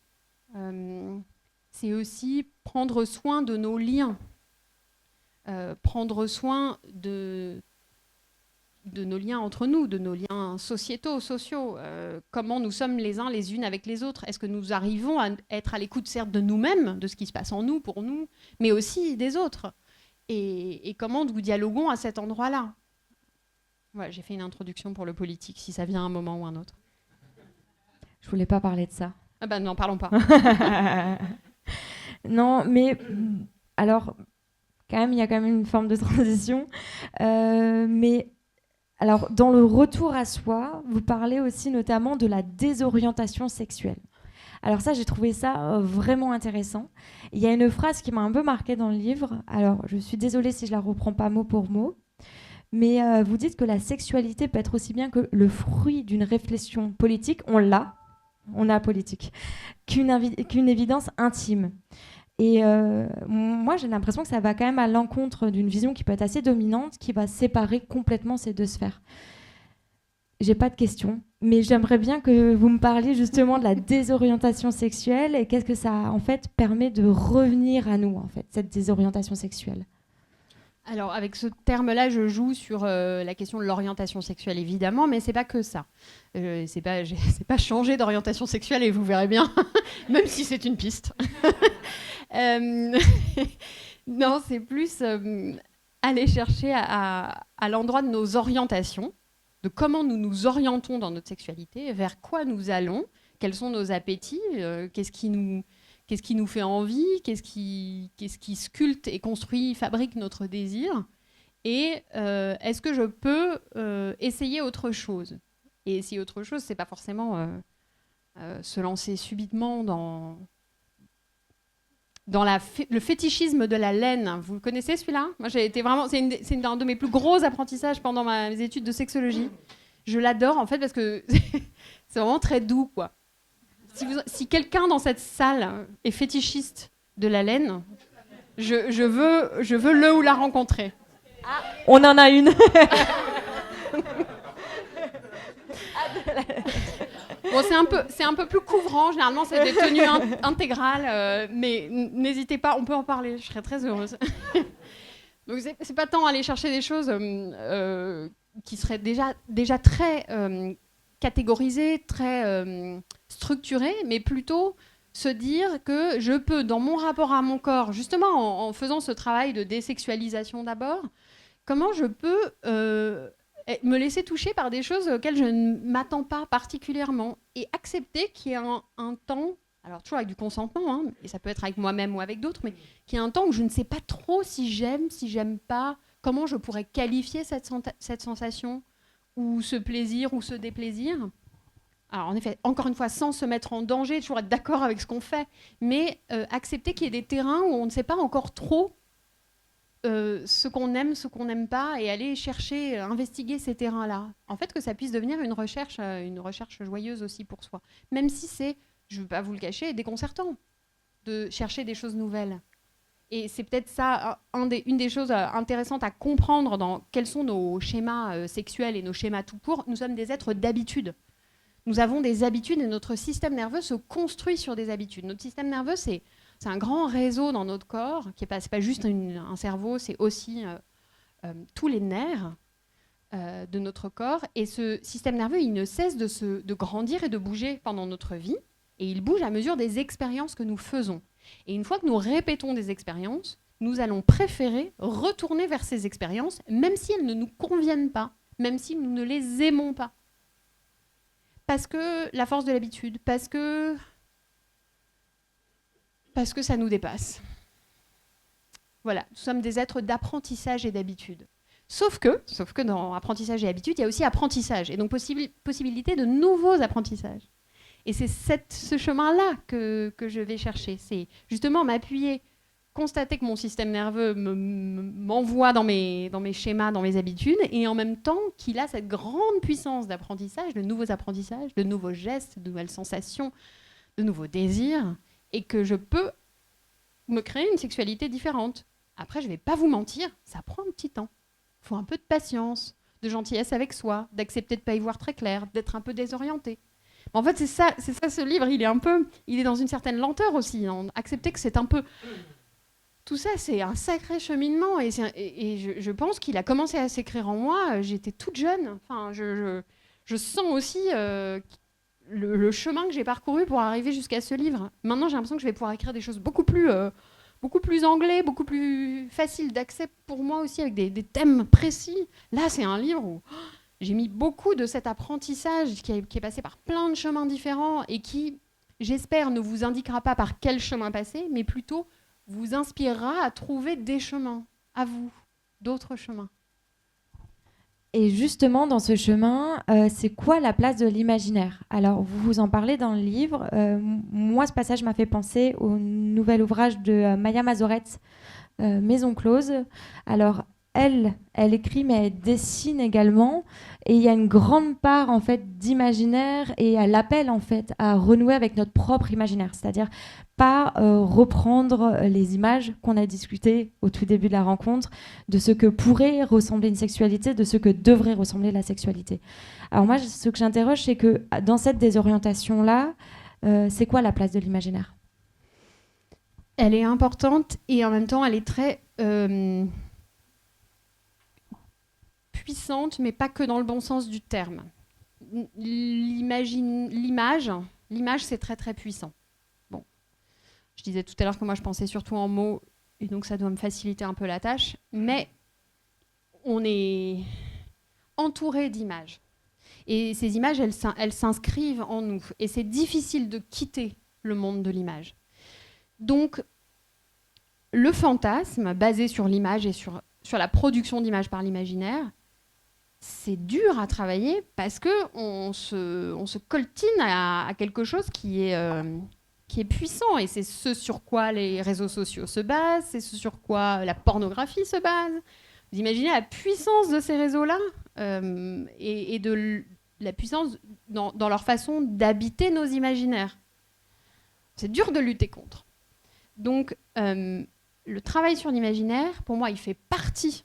C'est aussi prendre soin de nos liens. Prendre soin de nos liens entre nous, de nos liens sociaux. Comment nous sommes les uns les unes avec les autres. Est-ce que nous arrivons à être à l'écoute, certes, de nous-mêmes, de ce qui se passe en nous, pour nous, mais aussi des autres. Et comment nous dialoguons à cet endroit-là. Voilà, j'ai fait une introduction pour le politique, si ça vient à un moment ou un autre. Je voulais pas parler de ça. Ah ben non, parlons pas. Non, mais alors, quand même, il y a quand même une forme de transition. Mais alors, dans le retour à soi, vous parlez aussi notamment de la désorientation sexuelle. Alors ça, j'ai trouvé ça vraiment intéressant. Il y a une phrase qui m'a un peu marquée dans le livre. Alors, je suis désolée si je la reprends pas mot pour mot. Mais vous dites que la sexualité peut être aussi bien que le fruit d'une réflexion politique, on a politique, qu'une évidence intime. Et moi, j'ai l'impression que ça va quand même à l'encontre d'une vision qui peut être assez dominante, qui va séparer complètement ces deux sphères. J'ai pas de questions, mais j'aimerais bien que vous me parliez justement de la désorientation sexuelle et qu'est-ce que ça, en fait, permet de revenir à nous, en fait, cette désorientation sexuelle. Alors, avec ce terme-là, je joue sur la question de l'orientation sexuelle, évidemment, mais c'est pas que ça. C'est pas changer d'orientation sexuelle, et vous verrez bien, même si c'est une piste. Non, c'est plus aller chercher à l'endroit de nos orientations, de comment nous nous orientons dans notre sexualité, vers quoi nous allons, quels sont nos appétits, qu'est-ce qui nous fait envie, qu'est-ce qui sculpte et construit, fabrique notre désir, et est-ce que je peux essayer autre chose. Et essayer autre chose, c'est pas forcément se lancer subitement dans le fétichisme de la laine. Vous le connaissez, celui-là ? Moi, j'ai été vraiment... C'est un de mes plus gros apprentissages pendant mes études de sexologie. Je l'adore, en fait, parce que c'est vraiment très doux, quoi. Si quelqu'un dans cette salle est fétichiste de la laine, je veux le ou la rencontrer. Ah, on en a une. Bon, c'est un peu plus couvrant, généralement c'est des tenues intégrales, mais n'hésitez pas, on peut en parler, je serais très heureuse. Donc c'est pas tant aller chercher des choses qui seraient déjà très catégorisées, très structurées, mais plutôt se dire que je peux, dans mon rapport à mon corps, justement en faisant ce travail de désexualisation d'abord, comment je peux me laisser toucher par des choses auxquelles je ne m'attends pas particulièrement et accepter qu'il y ait un temps, alors toujours avec du consentement, hein, et ça peut être avec moi-même ou avec d'autres, mais qu'il y ait un temps où je ne sais pas trop si j'aime pas, comment je pourrais qualifier cette sensation ou ce plaisir ou ce déplaisir. Alors en effet, encore une fois, sans se mettre en danger, toujours être d'accord avec ce qu'on fait, mais accepter qu'il y ait des terrains où on ne sait pas encore trop ce qu'on aime, ce qu'on n'aime pas, et aller chercher, investiguer ces terrains-là. En fait, que ça puisse devenir une recherche joyeuse aussi pour soi. Même si c'est, je ne veux pas vous le cacher, déconcertant de chercher des choses nouvelles. Et c'est peut-être ça, une des choses intéressantes à comprendre dans quels sont nos schémas sexuels et nos schémas tout court. Nous sommes des êtres d'habitude. Nous avons des habitudes et notre système nerveux se construit sur des habitudes. Notre système nerveux, c'est un grand réseau dans notre corps, qui n'est pas juste un cerveau, c'est aussi tous les nerfs de notre corps. Et ce système nerveux, il ne cesse de grandir et de bouger pendant notre vie. Et il bouge à mesure des expériences que nous faisons. Et une fois que nous répétons des expériences, nous allons préférer retourner vers ces expériences, même si elles ne nous conviennent pas, même si nous ne les aimons pas. Parce que la force de l'habitude, parce que ça nous dépasse. Voilà, nous sommes des êtres d'apprentissage et d'habitude. Sauf que dans apprentissage et habitude, il y a aussi apprentissage, et donc possibilité de nouveaux apprentissages. Et c'est ce chemin-là que je vais chercher. C'est justement m'appuyer, constater que mon système nerveux m'envoie dans mes schémas, dans mes habitudes, et en même temps qu'il a cette grande puissance d'apprentissage, de nouveaux apprentissages, de nouveaux gestes, de nouvelles sensations, de nouveaux désirs, et que je peux me créer une sexualité différente. Après, je ne vais pas vous mentir, ça prend un petit temps. Il faut un peu de patience, de gentillesse avec soi, d'accepter de ne pas y voir très clair, d'être un peu désorienté. En fait, c'est ça ce livre, il est dans une certaine lenteur aussi. Accepter que c'est un peu... Tout ça, c'est un sacré cheminement, et je pense qu'il a commencé à s'écrire en moi, j'étais toute jeune. Enfin, je sens aussi... le chemin que j'ai parcouru pour arriver jusqu'à ce livre. Maintenant, j'ai l'impression que je vais pouvoir écrire des choses beaucoup plus anglais, beaucoup plus faciles d'accès pour moi aussi, avec des thèmes précis. Là, c'est un livre où j'ai mis beaucoup de cet apprentissage qui est passé par plein de chemins différents et qui, j'espère, ne vous indiquera pas par quel chemin passer, mais plutôt vous inspirera à trouver des chemins, à vous, d'autres chemins. Et justement, dans ce chemin, c'est quoi la place de l'imaginaire? Alors, vous en parlez dans le livre. Moi, ce passage m'a fait penser au nouvel ouvrage de Maya Mazoretz, Maison close. Alors, elle écrit, mais elle dessine également. Et il y a une grande part, en fait, d'imaginaire, et elle appelle, en fait, à renouer avec notre propre imaginaire. C'est-à-dire pas reprendre les images qu'on a discutées au tout début de la rencontre, de ce que pourrait ressembler une sexualité, de ce que devrait ressembler la sexualité. Alors moi, ce que j'interroge, c'est que dans cette désorientation-là, c'est quoi la place de l'imaginaire? Elle est importante, et en même temps, elle est très... puissante, mais pas que dans le bon sens du terme. L'image, c'est très très puissant. Bon, je disais tout à l'heure que moi je pensais surtout en mots, et donc ça doit me faciliter un peu la tâche, mais on est entouré d'images. Et ces images, elles s'inscrivent en nous, et c'est difficile de quitter le monde de l'image. Donc, le fantasme, basé sur l'image et sur la production d'images par l'imaginaire, c'est dur à travailler parce qu'on se coltine à quelque chose qui est puissant, et c'est ce sur quoi les réseaux sociaux se basent, c'est ce sur quoi la pornographie se base. Vous imaginez la puissance de ces réseaux-là et de la puissance dans leur façon d'habiter nos imaginaires. C'est dur de lutter contre. Donc, le travail sur l'imaginaire, pour moi, il fait partie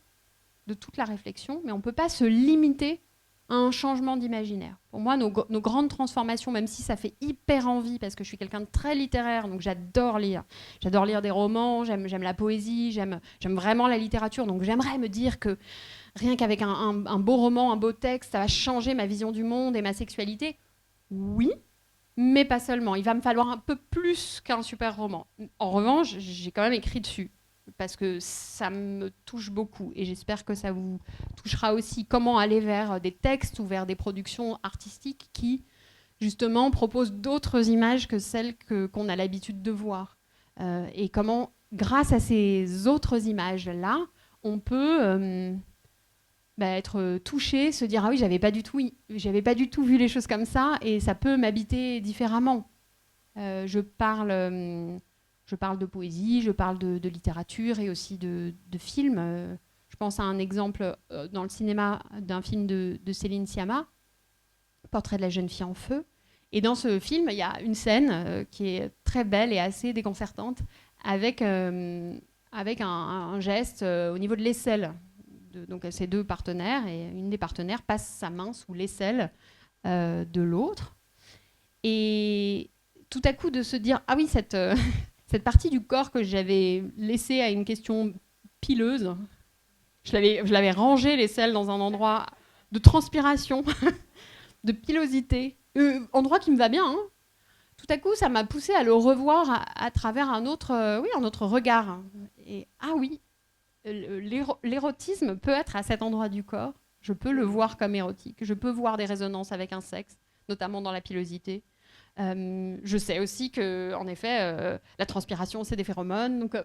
de toute la réflexion, mais on ne peut pas se limiter un changement d'imaginaire. Pour moi, nos grandes transformations, même si ça fait hyper envie, parce que je suis quelqu'un de très littéraire, donc j'adore lire. J'adore lire des romans, j'aime la poésie, j'aime vraiment la littérature, donc j'aimerais me dire que rien qu'avec un beau roman, un beau texte, ça va changer ma vision du monde et ma sexualité. Oui, mais pas seulement. Il va me falloir un peu plus qu'un super roman. En revanche, j'ai quand même écrit dessus, parce que ça me touche beaucoup, et j'espère que ça vous touchera aussi. Comment aller vers des textes ou vers des productions artistiques qui, justement, proposent d'autres images que celles qu'on a l'habitude de voir. Et comment, grâce à ces autres images-là, on peut être touché, se dire « Ah oui, j'avais pas du tout vu les choses comme ça, et ça peut m'habiter différemment. » Je parle de poésie, je parle de littérature et aussi de films. Je pense à un exemple dans le cinéma d'un film de Céline Sciamma, Portrait de la jeune fille en feu. Et dans ce film, il y a une scène qui est très belle et assez déconcertante avec un geste au niveau de l'aisselle. Donc ces deux partenaires, et une des partenaires passe sa main sous l'aisselle de l'autre. Et tout à coup de se dire « Ah oui, cette partie du corps que j'avais laissée à une question pileuse, je l'avais rangée, l'aisselle, dans un endroit de transpiration, de pilosité, endroit qui me va bien, hein. Tout à coup, ça m'a poussée à le revoir à travers un autre regard. Et ah oui, l'érotisme peut être à cet endroit du corps. Je peux le voir comme érotique. Je peux voir des résonances avec un sexe, notamment dans la pilosité. Je sais aussi que, en effet, la transpiration, c'est des phéromones. Donc,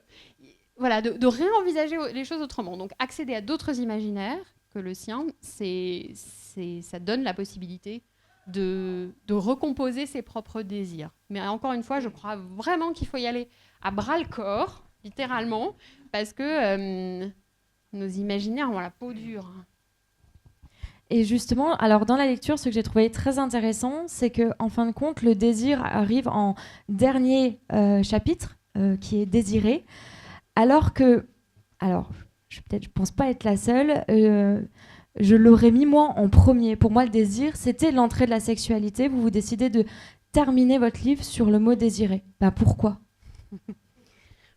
voilà, de réenvisager les choses autrement. Donc, accéder à d'autres imaginaires que le sien, ça donne la possibilité de recomposer ses propres désirs. Mais encore une fois, je crois vraiment qu'il faut y aller à bras-le-corps, littéralement, parce que nos imaginaires ont la peau dure. Et justement, alors dans la lecture, ce que j'ai trouvé très intéressant, c'est qu'en fin de compte, le désir arrive en dernier chapitre, qui est désiré, alors que, je pense pas être la seule, je l'aurais mis moi en premier. Pour moi, le désir, c'était l'entrée de la sexualité. Vous décidez de terminer votre livre sur le mot désiré. Pourquoi ?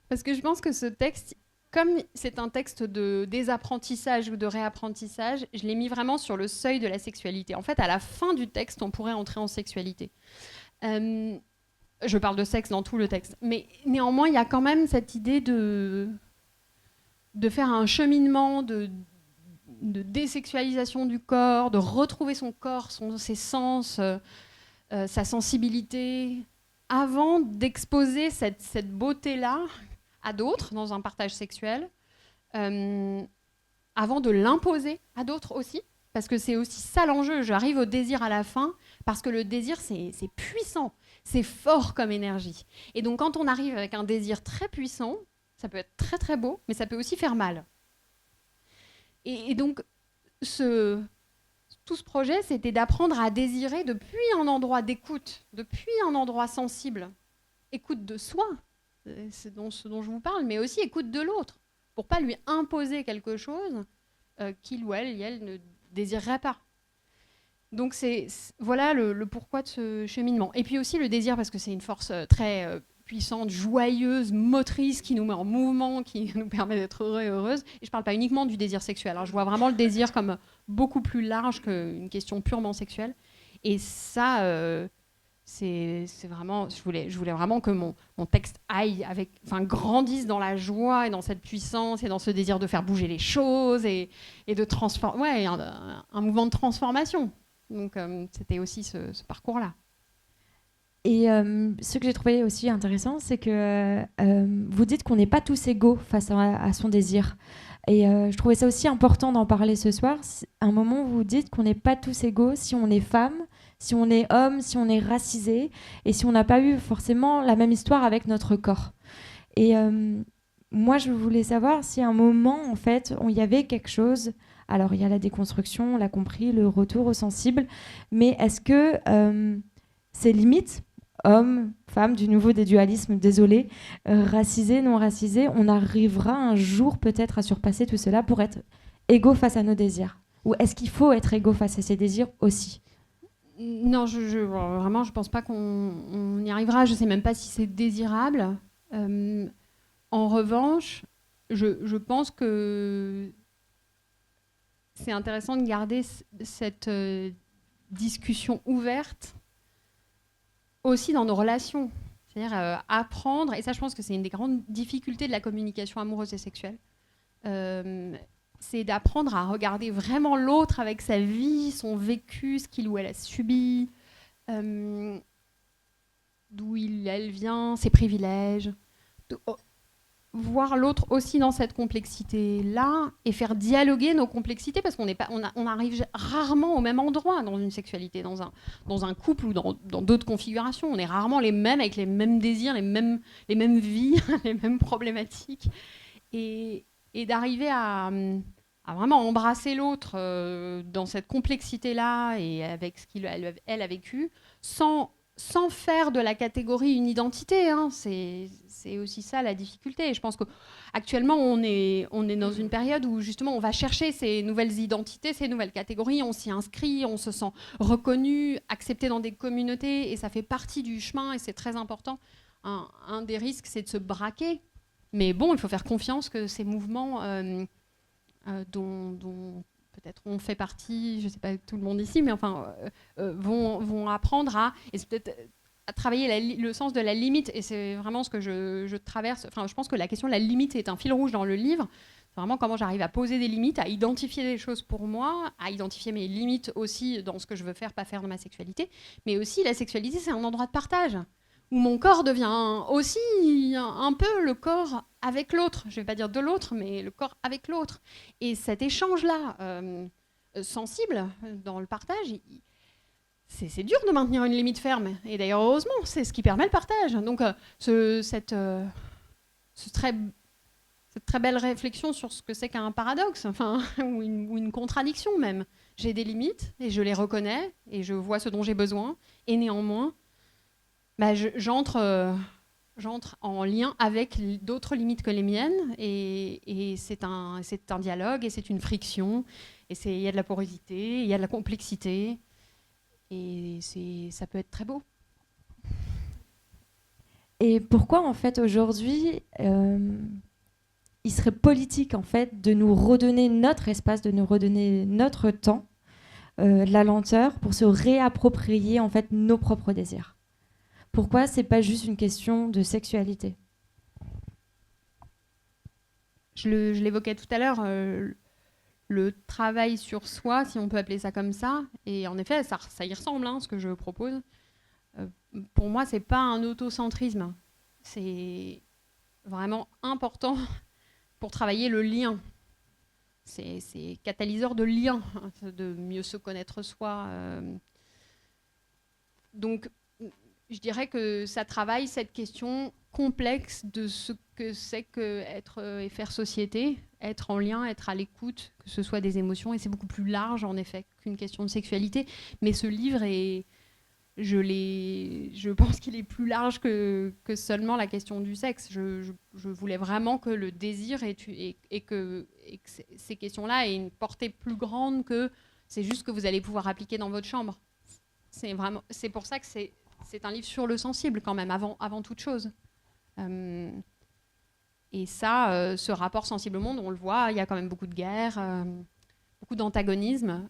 Parce que je pense que ce texte, comme c'est un texte de désapprentissage ou de réapprentissage, je l'ai mis vraiment sur le seuil de la sexualité. En fait, à la fin du texte, on pourrait entrer en sexualité. Je parle de sexe dans tout le texte. Mais néanmoins, il y a quand même cette idée de faire un cheminement de désexualisation du corps, de retrouver son corps, ses sens, sa sensibilité, avant d'exposer cette beauté-là à d'autres dans un partage sexuel, avant de l'imposer à d'autres aussi, parce que c'est aussi ça l'enjeu. J'arrive au désir à la fin, parce que le désir, c'est puissant, c'est fort comme énergie. Et donc quand on arrive avec un désir très puissant, ça peut être très très beau, mais ça peut aussi faire mal. Et donc, tout ce projet, c'était d'apprendre à désirer depuis un endroit d'écoute, depuis un endroit sensible. Écoute de soi, c'est ce dont je vous parle, mais aussi écoute de l'autre, pour pas lui imposer quelque chose qu'il ou elle ne désirerait pas. Donc voilà le pourquoi de ce cheminement. Et puis aussi le désir, parce que c'est une force très puissante, joyeuse, motrice, qui nous met en mouvement, qui nous permet d'être heureux et heureuses. Et je ne parle pas uniquement du désir sexuel. Alors, je vois vraiment le désir comme beaucoup plus large qu'une question purement sexuelle. Et ça, c'est vraiment... Je voulais vraiment que mon texte grandisse dans la joie et dans cette puissance et dans ce désir de faire bouger les choses et de transformer... Ouais, un mouvement de transformation. Donc, c'était aussi ce parcours-là. Et ce que j'ai trouvé aussi intéressant, c'est que vous dites qu'on n'est pas tous égaux face à son désir. Et je trouvais ça aussi important d'en parler ce soir. À un moment, vous dites qu'on n'est pas tous égaux si on est femme, si on est homme, si on est racisé, et si on n'a pas eu forcément la même histoire avec notre corps. Et moi, je voulais savoir si à un moment, en fait, il y avait quelque chose... Alors, il y a la déconstruction, on l'a compris, le retour au sensible, mais est-ce que ces limites, hommes, femmes, du nouveau des dualismes, désolé, racisés, non racisés, on arrivera un jour peut-être à surpasser tout cela pour être égaux face à nos désirs. Ou est-ce qu'il faut être égaux face à ses désirs aussi? Non, vraiment, je pense pas qu'on y arrivera. Je sais même pas si c'est désirable. En revanche, je pense que c'est intéressant de garder cette discussion ouverte aussi dans nos relations. C'est-à-dire apprendre, et ça je pense que c'est une des grandes difficultés de la communication amoureuse et sexuelle, c'est d'apprendre à regarder vraiment l'autre avec sa vie, son vécu, ce qu'il ou elle a subi, d'où elle vient, ses privilèges. Voir l'autre aussi dans cette complexité-là et faire dialoguer nos complexités, parce on arrive rarement au même endroit dans une sexualité, dans un couple ou dans d'autres configurations. On est rarement les mêmes, avec les mêmes désirs, les mêmes vies, les mêmes problématiques. Et d'arriver à vraiment embrasser l'autre dans cette complexité-là et avec ce qu'elle a vécu, sans faire de la catégorie une identité. Hein. C'est aussi ça la difficulté. Et je pense qu'actuellement, on est dans une période où justement on va chercher ces nouvelles identités, ces nouvelles catégories, on s'y inscrit, on se sent reconnu, accepté dans des communautés, et ça fait partie du chemin et c'est très important. Un des risques, c'est de se braquer. Mais bon, il faut faire confiance que ces mouvements dont peut-être on fait partie, je ne sais pas tout le monde ici, mais enfin, vont apprendre et c'est peut-être à travailler le sens de la limite, et c'est vraiment ce que je traverse. Enfin, je pense que la question de la limite est un fil rouge dans le livre. C'est vraiment comment j'arrive à poser des limites, à identifier des choses pour moi, à identifier mes limites aussi dans ce que je veux faire, pas faire de ma sexualité. Mais aussi, la sexualité, c'est un endroit de partage, où mon corps devient aussi un peu le corps avec l'autre. Je ne vais pas dire de l'autre, mais le corps avec l'autre. Et cet échange-là, sensible dans le partage, c'est dur de maintenir une limite ferme. Et d'ailleurs, heureusement, c'est ce qui permet le partage. Donc, cette très belle réflexion sur ce que c'est qu'un paradoxe, enfin, ou une contradiction même. J'ai des limites, et je les reconnais, et je vois ce dont j'ai besoin. Et néanmoins, j'entre en lien avec d'autres limites que les miennes, et c'est un dialogue, et c'est une friction, et il y a de la porosité, il y a de la complexité, et ça peut être très beau. Et pourquoi, en fait, aujourd'hui, il serait politique, en fait, de nous redonner notre espace, de nous redonner notre temps, de la lenteur, pour se réapproprier, en fait, nos propres désirs? Pourquoi c'est pas juste une question de sexualité? Je l'évoquais tout à l'heure, le travail sur soi, si on peut appeler ça comme ça, et en effet, ça y ressemble, hein, ce que je propose. Pour moi, c'est pas un autocentrisme. C'est vraiment important pour travailler le lien. C'est catalyseur de lien, de mieux se connaître soi. Donc, je dirais que ça travaille cette question complexe de ce que c'est qu'être et faire société, être en lien, être à l'écoute, que ce soit des émotions, et c'est beaucoup plus large en effet qu'une question de sexualité. Mais ce livre je pense qu'il est plus large que seulement la question du sexe. Je voulais vraiment que le désir et que ces questions-là aient une portée plus grande que c'est juste que vous allez pouvoir appliquer dans votre chambre. C'est pour ça que c'est un livre sur le sensible quand même, avant toute chose. Et ça, ce rapport sensible au monde, on le voit, il y a quand même beaucoup de guerres, beaucoup d'antagonisme.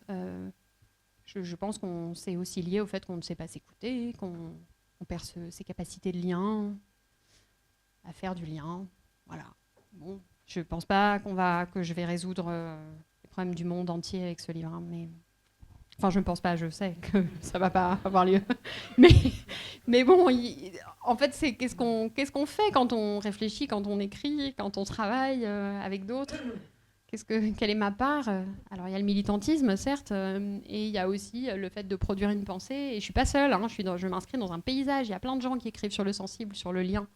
Je pense qu'on c'est aussi lié au fait qu'on ne sait pas s'écouter, qu'on perd ses capacités de lien, à faire du lien. Voilà. Bon, je ne pense pas que je vais résoudre les problèmes du monde entier avec ce livre, hein, mais... Enfin, je ne pense pas, je sais que ça ne va pas avoir lieu. Mais bon, en fait, c'est qu'est-ce qu'on fait quand on réfléchit, quand on écrit, quand on travaille avec d'autres? Quelle est ma part? Alors, il y a le militantisme, certes, et il y a aussi le fait de produire une pensée. Et je ne suis pas seule, hein, je m'inscris dans un paysage. Il y a plein de gens qui écrivent sur le sensible, sur le lien,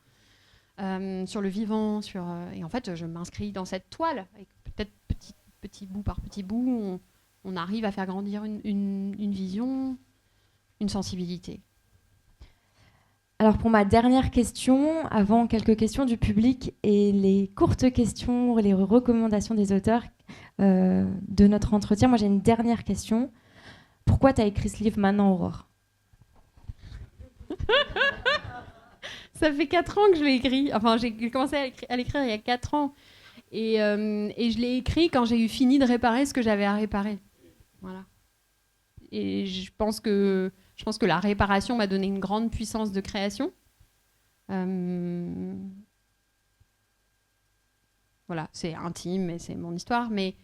sur le vivant. Et en fait, je m'inscris dans cette toile, avec peut-être petit bout par petit bout. On arrive à faire grandir une vision, une sensibilité. Alors pour ma dernière question, avant quelques questions du public et les courtes questions, les recommandations des auteurs, de notre entretien. Moi, j'ai une dernière question. Pourquoi tu as écrit ce livre maintenant, Aurore ? Ça fait 4 ans que je l'ai écrit. Enfin, j'ai commencé à l'écrire il y a 4 ans. Et je l'ai écrit quand j'ai eu fini de réparer ce que j'avais à réparer. Voilà. Et je pense que la réparation m'a donné une grande puissance de création. Voilà, c'est intime et c'est mon histoire, mais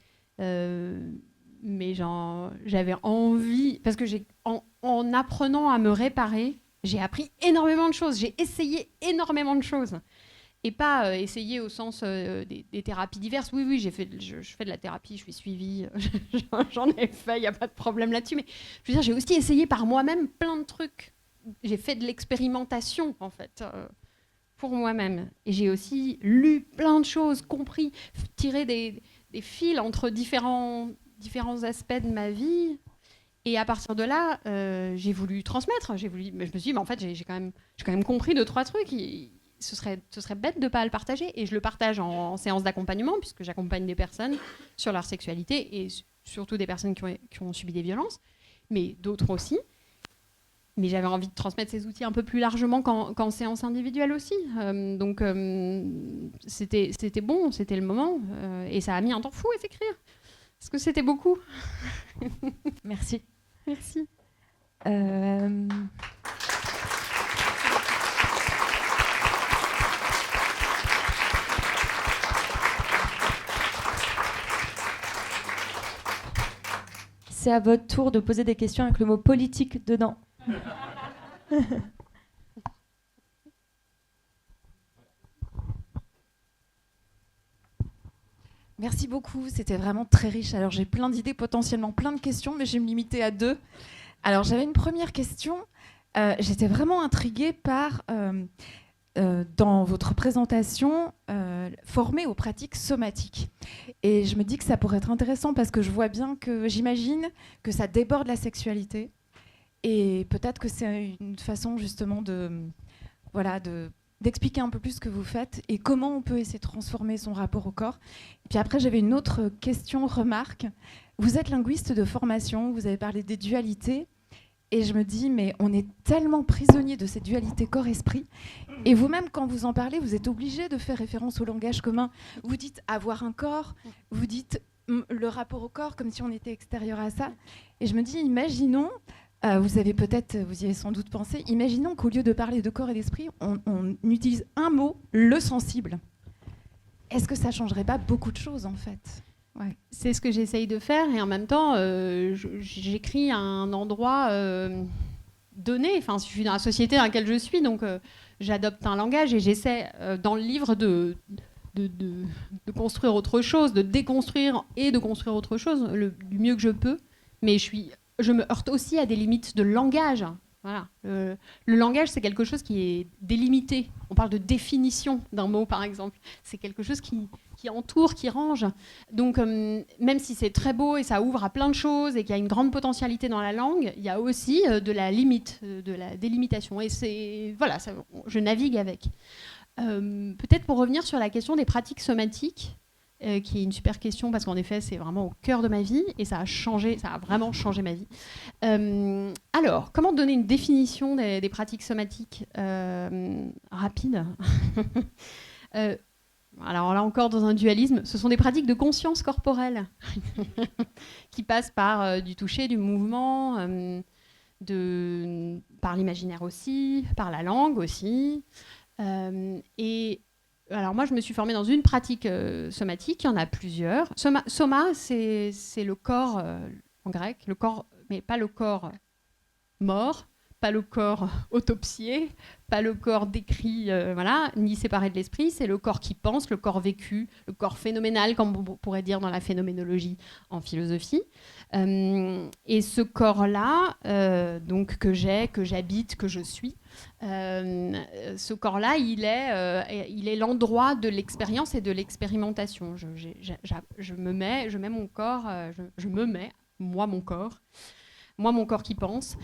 j'avais envie, parce que en apprenant à me réparer, j'ai appris énormément de choses, j'ai essayé énormément de choses. Et pas essayer au sens des thérapies diverses. Oui, je fais de la thérapie, je suis suivie, j'en ai fait, il n'y a pas de problème là-dessus. Mais je veux dire, j'ai aussi essayé par moi-même plein de trucs. J'ai fait de l'expérimentation, en fait, pour moi-même. Et j'ai aussi lu plein de choses, compris, tiré des fils entre différents aspects de ma vie. Et à partir de là, j'ai voulu transmettre. Mais je me suis dit, mais en fait, j'ai quand même compris 2-3 trucs. Ce serait bête de ne pas le partager. Et je le partage en séance d'accompagnement, puisque j'accompagne des personnes sur leur sexualité, et surtout des personnes qui ont subi des violences, mais d'autres aussi. Mais j'avais envie de transmettre ces outils un peu plus largement qu'en séance individuelle aussi. Donc, c'était bon, c'était le moment. Et ça a mis un temps fou à s'écrire. Parce que c'était beaucoup. Merci. Merci. C'est à votre tour de poser des questions avec le mot politique dedans. Merci beaucoup, c'était vraiment très riche. Alors j'ai plein d'idées, potentiellement plein de questions, mais je vais me limiter à 2. Alors j'avais une première question. J'étais vraiment intriguée par, dans votre présentation, formée aux pratiques somatiques. Et je me dis que ça pourrait être intéressant parce que je vois bien que, j'imagine que ça déborde la sexualité. Et peut-être que c'est une façon justement d'expliquer un peu plus ce que vous faites et comment on peut essayer de transformer son rapport au corps. Et puis après, j'avais une autre question, remarque. Vous êtes linguiste de formation, vous avez parlé des dualités, et je me dis, mais on est tellement prisonnier de ces dualités corps-esprit, et vous-même, quand vous en parlez, vous êtes obligé de faire référence au langage commun. Vous dites avoir un corps, vous dites le rapport au corps, comme si on était extérieur à ça. Et je me dis, imaginons... vous y avez sans doute pensé, imaginons qu'au lieu de parler de corps et d'esprit, on utilise un mot, le sensible. Est-ce que ça ne changerait pas beaucoup de choses, en fait ? Ouais. C'est ce que j'essaye de faire, et en même temps, j'écris à un endroit donné. Enfin, je suis dans la société dans laquelle je suis, donc j'adopte un langage, et j'essaie, dans le livre, de construire autre chose, de déconstruire et de construire autre chose, du mieux que je peux. Mais je me heurte aussi à des limites de langage. Voilà. Le langage, c'est quelque chose qui est délimité. On parle de définition d'un mot, par exemple. C'est quelque chose qui entoure, qui range. Donc, même si c'est très beau et ça ouvre à plein de choses et qu'il y a une grande potentialité dans la langue, il y a aussi de la limite, de la délimitation. Et je navigue avec. Peut-être pour revenir sur la question des pratiques somatiques, qui est une super question parce qu'en effet, c'est vraiment au cœur de ma vie et ça a vraiment changé ma vie. Alors, comment donner une définition des pratiques somatiques rapide Alors là encore, dans un dualisme, ce sont des pratiques de conscience corporelle qui passent par du toucher, du mouvement, par l'imaginaire aussi, par la langue aussi. Et alors moi, je me suis formée dans une pratique somatique, il y en a plusieurs. Soma, c'est le corps, en grec, le corps, mais pas le corps mort, pas le corps autopsié, pas le corps décrit, ni séparé de l'esprit, c'est le corps qui pense, le corps vécu, le corps phénoménal, comme on pourrait dire dans la phénoménologie en philosophie. Et ce corps-là, donc que j'habite, que je suis, ce corps-là, il est l'endroit de l'expérience et de l'expérimentation. Je mets mon corps, mon corps. Moi, mon corps qui pense,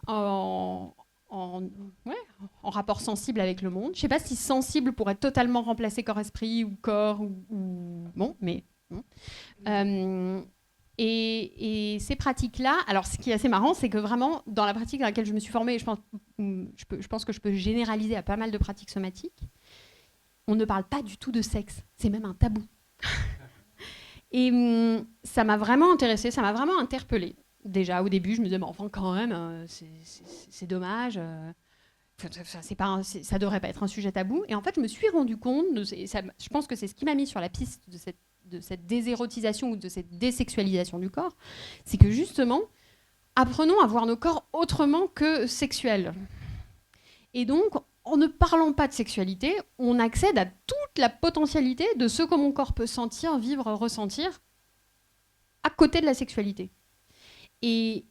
en rapport sensible avec le monde. Je ne sais pas si sensible pourrait totalement remplacer corps-esprit ou corps, bon, mais Et ces pratiques-là, alors ce qui est assez marrant, c'est que vraiment, dans la pratique dans laquelle je me suis formée, je pense que je peux généraliser à pas mal de pratiques somatiques, on ne parle pas du tout de sexe. C'est même un tabou. Et ça m'a vraiment intéressée, ça m'a vraiment interpellée. Déjà, au début, je me disais, mais enfin, quand même, c'est dommage. Ça devrait pas être un sujet tabou. Et en fait, je me suis rendu compte, je pense que c'est ce qui m'a mis sur la piste de cette désérotisation ou de cette désexualisation du corps, c'est que justement, apprenons à voir nos corps autrement que sexuels. Et donc, en ne parlant pas de sexualité, on accède à toute la potentialité de ce que mon corps peut sentir, vivre, ressentir à côté de la sexualité. Et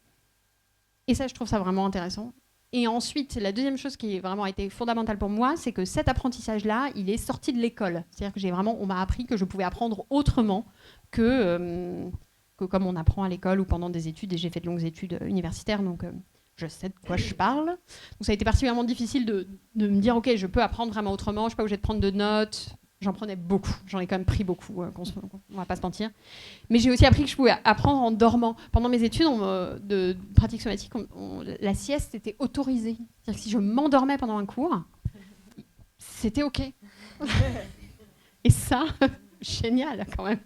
ça, je trouve ça vraiment intéressant. Et ensuite, la deuxième chose qui a vraiment été fondamentale pour moi, c'est que cet apprentissage-là, il est sorti de l'école. C'est-à-dire que on m'a appris que je pouvais apprendre autrement que comme on apprend à l'école ou pendant des études. Et j'ai fait de longues études universitaires, donc je sais de quoi je parle. Donc ça a été particulièrement difficile de me dire, ok, je peux apprendre vraiment autrement, je ne suis pas obligée de prendre de notes. J'en prenais beaucoup, j'en ai quand même pris beaucoup, on ne va pas se mentir. Mais j'ai aussi appris que je pouvais apprendre en dormant. Pendant mes études de pratique somatique, la sieste était autorisée. C'est-à-dire que si je m'endormais pendant un cours, c'était OK. Et ça, génial quand même.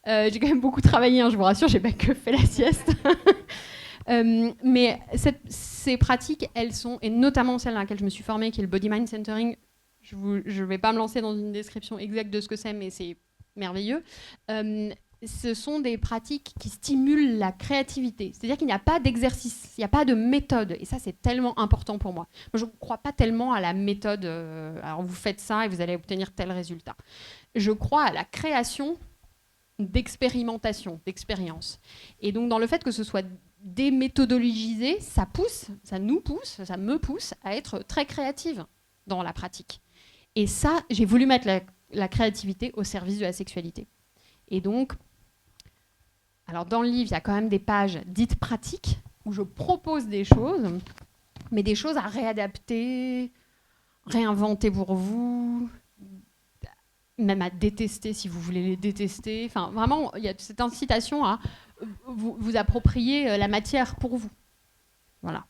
J'ai quand même beaucoup travaillé, je vous rassure, j'ai pas que fait la sieste. Mais ces pratiques, elles sont, et notamment celle dans laquelle je me suis formée, qui est le Body Mind Centering. Je ne vais pas me lancer dans une description exacte de ce que c'est, mais c'est merveilleux. Ce sont des pratiques qui stimulent la créativité. C'est-à-dire qu'il n'y a pas d'exercice, il n'y a pas de méthode. Et ça, c'est tellement important pour moi. Moi, je ne crois pas tellement à la méthode. Alors, vous faites ça et vous allez obtenir tel résultat. Je crois à la création d'expérimentation, d'expérience. Et donc, dans le fait que ce soit déméthodologisé, ça me pousse à être très créative dans la pratique. Et ça, j'ai voulu mettre la créativité au service de la sexualité. Et donc, alors dans le livre, il y a quand même des pages dites pratiques où je propose des choses, mais des choses à réadapter, réinventer pour vous, même à détester si vous voulez les détester. Enfin, vraiment, il y a cette incitation à vous approprier la matière pour vous. Voilà.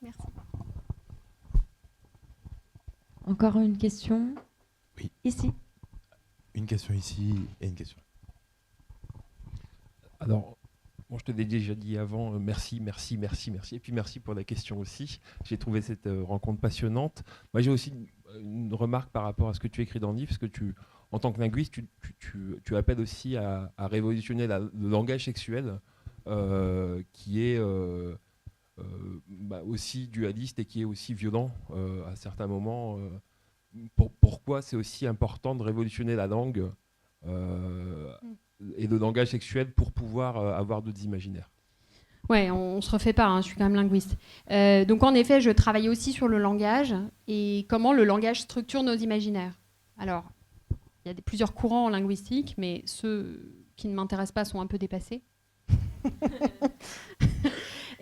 Merci. Encore une question? Oui. Ici. Une question ici et une question. Alors, bon, je te l'ai déjà dit avant, merci. Et puis merci pour la question aussi. J'ai trouvé cette rencontre passionnante. Moi, j'ai aussi une remarque par rapport à ce que tu écris dans le livre, parce que en tant que linguiste, tu appelles aussi à révolutionner le langage sexuel, qui est aussi dualiste et qui est aussi violent à certains moments. Pourquoi c'est aussi important de révolutionner la langue et le langage sexuel pour pouvoir avoir d'autres imaginaires? Ouais, on ne se refait pas, je suis quand même linguiste. Donc en effet, je travaille aussi sur le langage et comment le langage structure nos imaginaires. Alors, il y a plusieurs courants en linguistique, mais ceux qui ne m'intéressent pas sont un peu dépassés.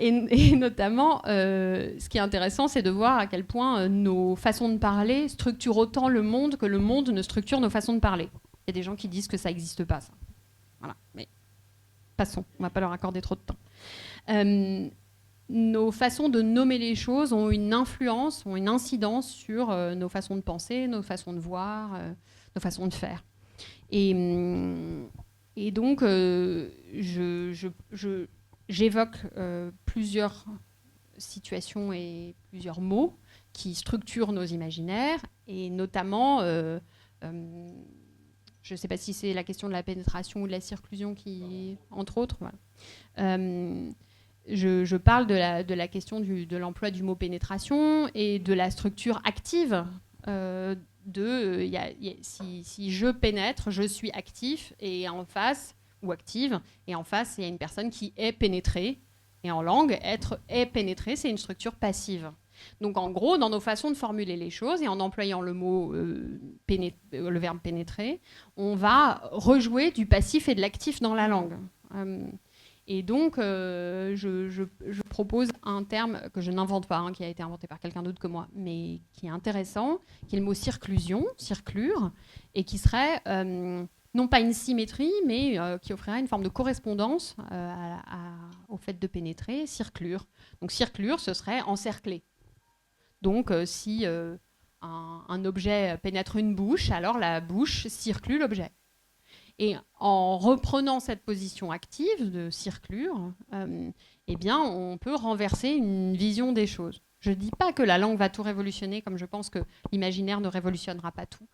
Et notamment, ce qui est intéressant, c'est de voir à quel point nos façons de parler structurent autant le monde que le monde ne structure nos façons de parler. Il y a des gens qui disent que ça n'existe pas, ça. Voilà, mais passons, on ne va pas leur accorder trop de temps. Nos façons de nommer les choses ont une influence, ont une incidence sur nos façons de penser, nos façons de voir, nos façons de faire. Et donc, j'évoque plusieurs situations et plusieurs mots qui structurent nos imaginaires, et notamment, je ne sais pas si c'est la question de la pénétration ou de la circlusion qui, entre autres, voilà. Je parle de la question de l'emploi du mot pénétration et de la structure active. Si je pénètre, je suis actif et en face, ou active, et en face, il y a une personne qui est pénétrée. Et en langue, être est pénétré, c'est une structure passive. Donc en gros, dans nos façons de formuler les choses, et en employant le mot le verbe pénétrer, on va rejouer du passif et de l'actif dans la langue. Et donc, je propose un terme que je n'invente pas, qui a été inventé par quelqu'un d'autre que moi, mais qui est intéressant, qui est le mot circlusion, circlure, et qui serait non pas une symétrie, mais qui offrirait une forme de correspondance au fait de pénétrer, circlure. Donc circlure, ce serait encercler. Donc si un objet pénètre une bouche, alors la bouche circule l'objet. Et en reprenant cette position active de circlure, eh bien, on peut renverser une vision des choses. Je ne dis pas que la langue va tout révolutionner, comme je pense que l'imaginaire ne révolutionnera pas tout.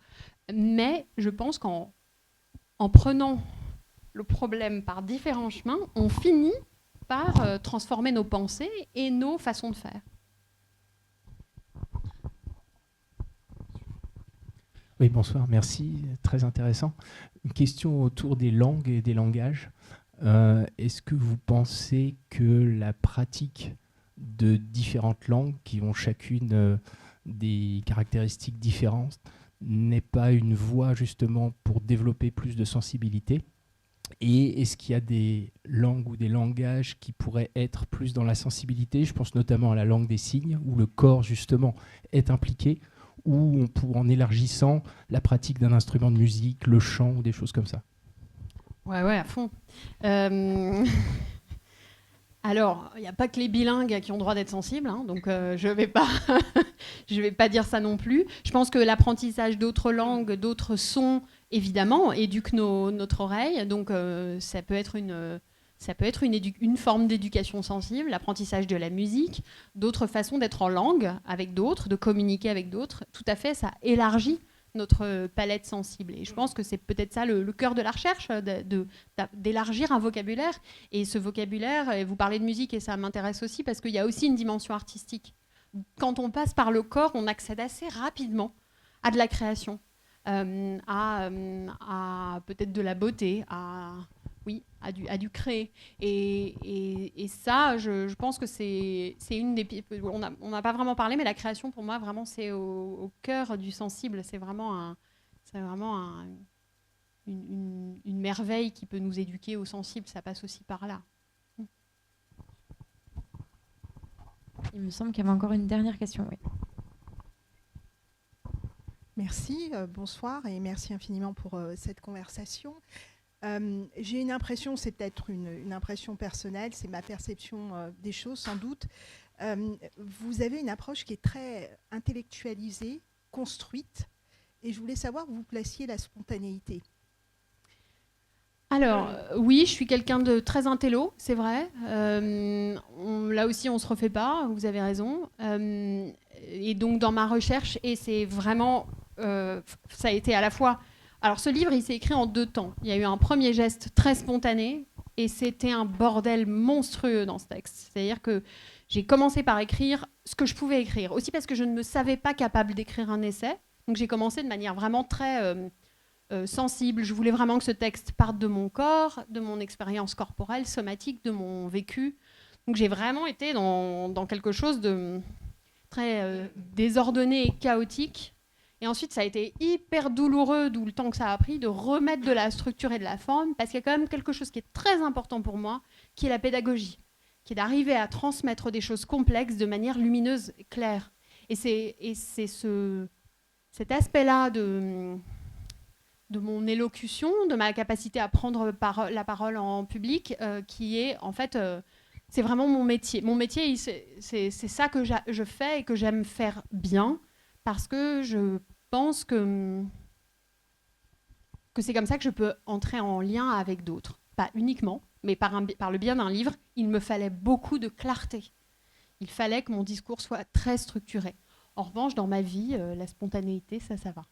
Mais je pense qu'en prenant le problème par différents chemins, on finit par transformer nos pensées et nos façons de faire. Oui, bonsoir, merci, très intéressant. Une question autour des langues et des langages. Est-ce que vous pensez que la pratique de différentes langues qui ont chacune des caractéristiques différentes n'est pas une voie justement pour développer plus de sensibilité? Et est-ce qu'il y a des langues ou des langages qui pourraient être plus dans la sensibilité? Je pense notamment à la langue des signes, où le corps justement est impliqué, ou en élargissant la pratique d'un instrument de musique, le chant ou des choses comme ça. Ouais, à fond. Alors, il n'y a pas que les bilingues qui ont droit d'être sensibles, hein, donc je vais pas dire ça non plus. Je pense que l'apprentissage d'autres langues, d'autres sons, évidemment, éduque notre oreille. Donc, ça peut être une forme d'éducation sensible, l'apprentissage de la musique, d'autres façons d'être en langue avec d'autres, de communiquer avec d'autres. Tout à fait, ça élargit notre palette sensible. Et je pense que c'est peut-être ça le cœur de la recherche, d'élargir un vocabulaire. Et ce vocabulaire, et vous parlez de musique et ça m'intéresse aussi parce qu'il y a aussi une dimension artistique. Quand on passe par le corps, on accède assez rapidement à de la création, à peut-être de la beauté, à du créer. Et ça, je pense que c'est une des... On n'a pas vraiment parlé, mais la création, pour moi, vraiment, c'est au cœur du sensible. C'est vraiment une merveille qui peut nous éduquer au sensible. Ça passe aussi par là. Il me semble qu'il y avait encore une dernière question. Oui. Merci, bonsoir et merci infiniment pour cette conversation. J'ai une impression, c'est peut-être une impression personnelle, c'est ma perception des choses sans doute. Vous avez une approche qui est très intellectualisée, construite, et je voulais savoir où vous placiez la spontanéité. Alors, oui, je suis quelqu'un de très intello, c'est vrai. Là aussi, on ne se refait pas, vous avez raison. Et donc, dans ma recherche, et c'est vraiment... ça a été à la fois... Alors, ce livre, il s'est écrit en 2 temps. Il y a eu un premier geste très spontané, et c'était un bordel monstrueux dans ce texte. C'est-à-dire que j'ai commencé par écrire ce que je pouvais écrire, aussi parce que je ne me savais pas capable d'écrire un essai. Donc, j'ai commencé de manière vraiment très... sensible. Je voulais vraiment que ce texte parte de mon corps, de mon expérience corporelle, somatique, de mon vécu. Donc j'ai vraiment été dans quelque chose de très désordonné et chaotique. Et ensuite, ça a été hyper douloureux, d'où le temps que ça a pris, de remettre de la structure et de la forme, parce qu'il y a quand même quelque chose qui est très important pour moi, qui est la pédagogie, qui est d'arriver à transmettre des choses complexes de manière lumineuse et claire. Et c'est cet aspect-là de mon élocution, de ma capacité à prendre la parole en public, qui est en fait, c'est vraiment mon métier. Mon métier, c'est ça que je fais et que j'aime faire bien, parce que je pense que c'est comme ça que je peux entrer en lien avec d'autres. Pas uniquement, mais par le biais d'un livre, il me fallait beaucoup de clarté. Il fallait que mon discours soit très structuré. En revanche, dans ma vie, la spontanéité, ça va.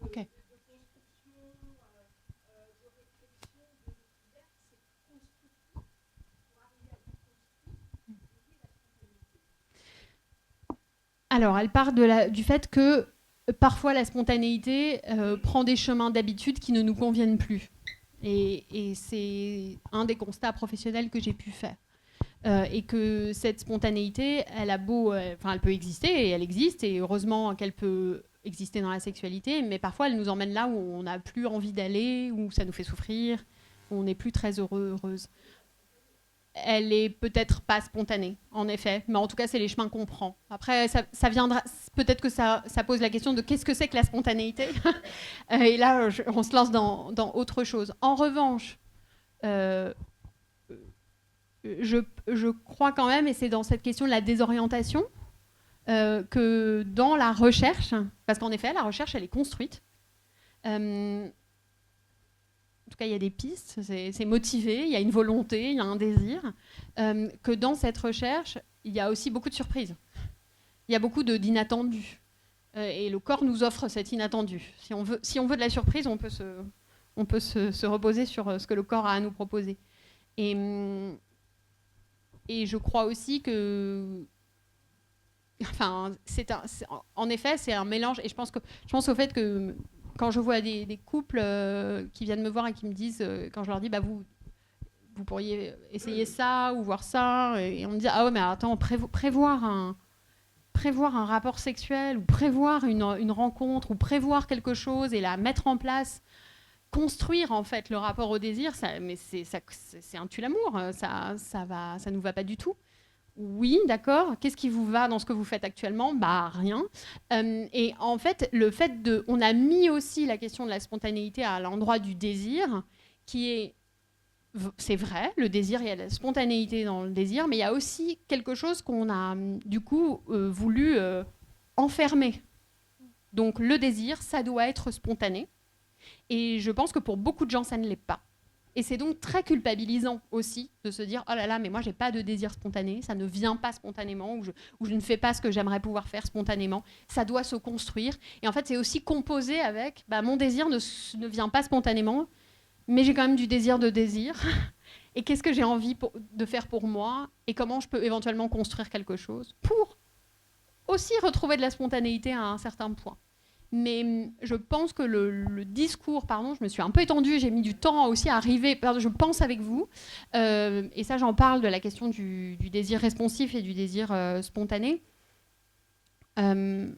Ok. Alors, elle part du fait que parfois la spontanéité prend des chemins d'habitude qui ne nous conviennent plus. Et c'est un des constats professionnels que j'ai pu faire. Et que cette spontanéité, elle peut exister, et elle existe, et heureusement qu'elle peut exister dans la sexualité, mais parfois elle nous emmène là où on n'a plus envie d'aller, où ça nous fait souffrir, où on n'est plus très heureux, heureuse. elle est peut-être pas spontanée, en effet, mais en tout cas, c'est les chemins qu'on prend. Après, ça viendra, peut-être que ça pose la question de qu'est-ce que c'est que la spontanéité. Et là, on se lance dans autre chose. En revanche, je crois quand même, et c'est dans cette question de la désorientation, que dans la recherche, parce qu'en effet, la recherche, elle est construite. En tout cas, il y a des pistes, c'est motivé, il y a une volonté, il y a un désir. Que dans cette recherche, il y a aussi beaucoup de surprises. Il y a beaucoup d'inattendus. Et le corps nous offre cet inattendu. Si on veut de la surprise, on peut se reposer sur ce que le corps a à nous proposer. Et je crois aussi que... Enfin, en effet, c'est un mélange. Et je pense au fait que quand je vois des couples qui viennent me voir et qui me disent, quand je leur dis, bah, vous pourriez essayer ça ou voir ça, et on me dit, ah ouais, mais attends, prévoir un rapport sexuel, ou prévoir une rencontre, ou prévoir quelque chose et la mettre en place, construire en fait le rapport au désir, c'est un tue-l'amour, ça nous va pas du tout. Oui, d'accord. Qu'est-ce qui vous va dans ce que vous faites actuellement ? Bah, rien. Et en fait, on a mis aussi la question de la spontanéité à l'endroit du désir, c'est vrai, le désir, il y a la spontanéité dans le désir, mais il y a aussi quelque chose qu'on a, du coup, voulu enfermer. Donc, le désir, ça doit être spontané. Et je pense que pour beaucoup de gens, ça ne l'est pas. Et c'est donc très culpabilisant aussi de se dire « Oh là là, mais moi, j'ai pas de désir spontané, ça ne vient pas spontanément, ou je ne fais pas ce que j'aimerais pouvoir faire spontanément. Ça doit se construire. » Et en fait, c'est aussi composé avec « Mon désir ne vient pas spontanément, mais j'ai quand même du désir de désir. Et qu'est-ce que j'ai envie de faire pour moi ? Et comment je peux éventuellement construire quelque chose pour aussi retrouver de la spontanéité à un certain point. » Mais je pense que le discours, je me suis un peu étendue, j'ai mis du temps aussi à arriver, je pense avec vous, et ça j'en parle de la question du désir responsif et du désir spontané. Je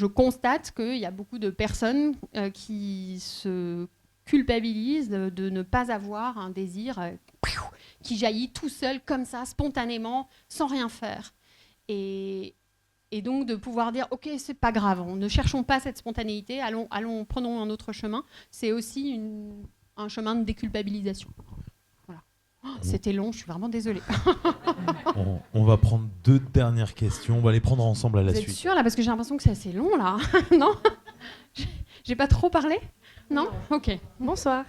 constate qu'il y a beaucoup de personnes qui se culpabilisent de ne pas avoir un désir qui jaillit tout seul, comme ça, spontanément, sans rien faire. Et donc de pouvoir dire, ok, c'est pas grave, ne cherchons pas cette spontanéité, prenons un autre chemin. C'est aussi un chemin de déculpabilisation. Voilà. C'était long, je suis vraiment désolée. On va prendre 2 dernières questions, on va les prendre ensemble à la suite. Vous êtes sûre là, parce que j'ai l'impression que c'est assez long là. Non ? J'ai pas trop parlé ? Non ? Ok. Bonsoir.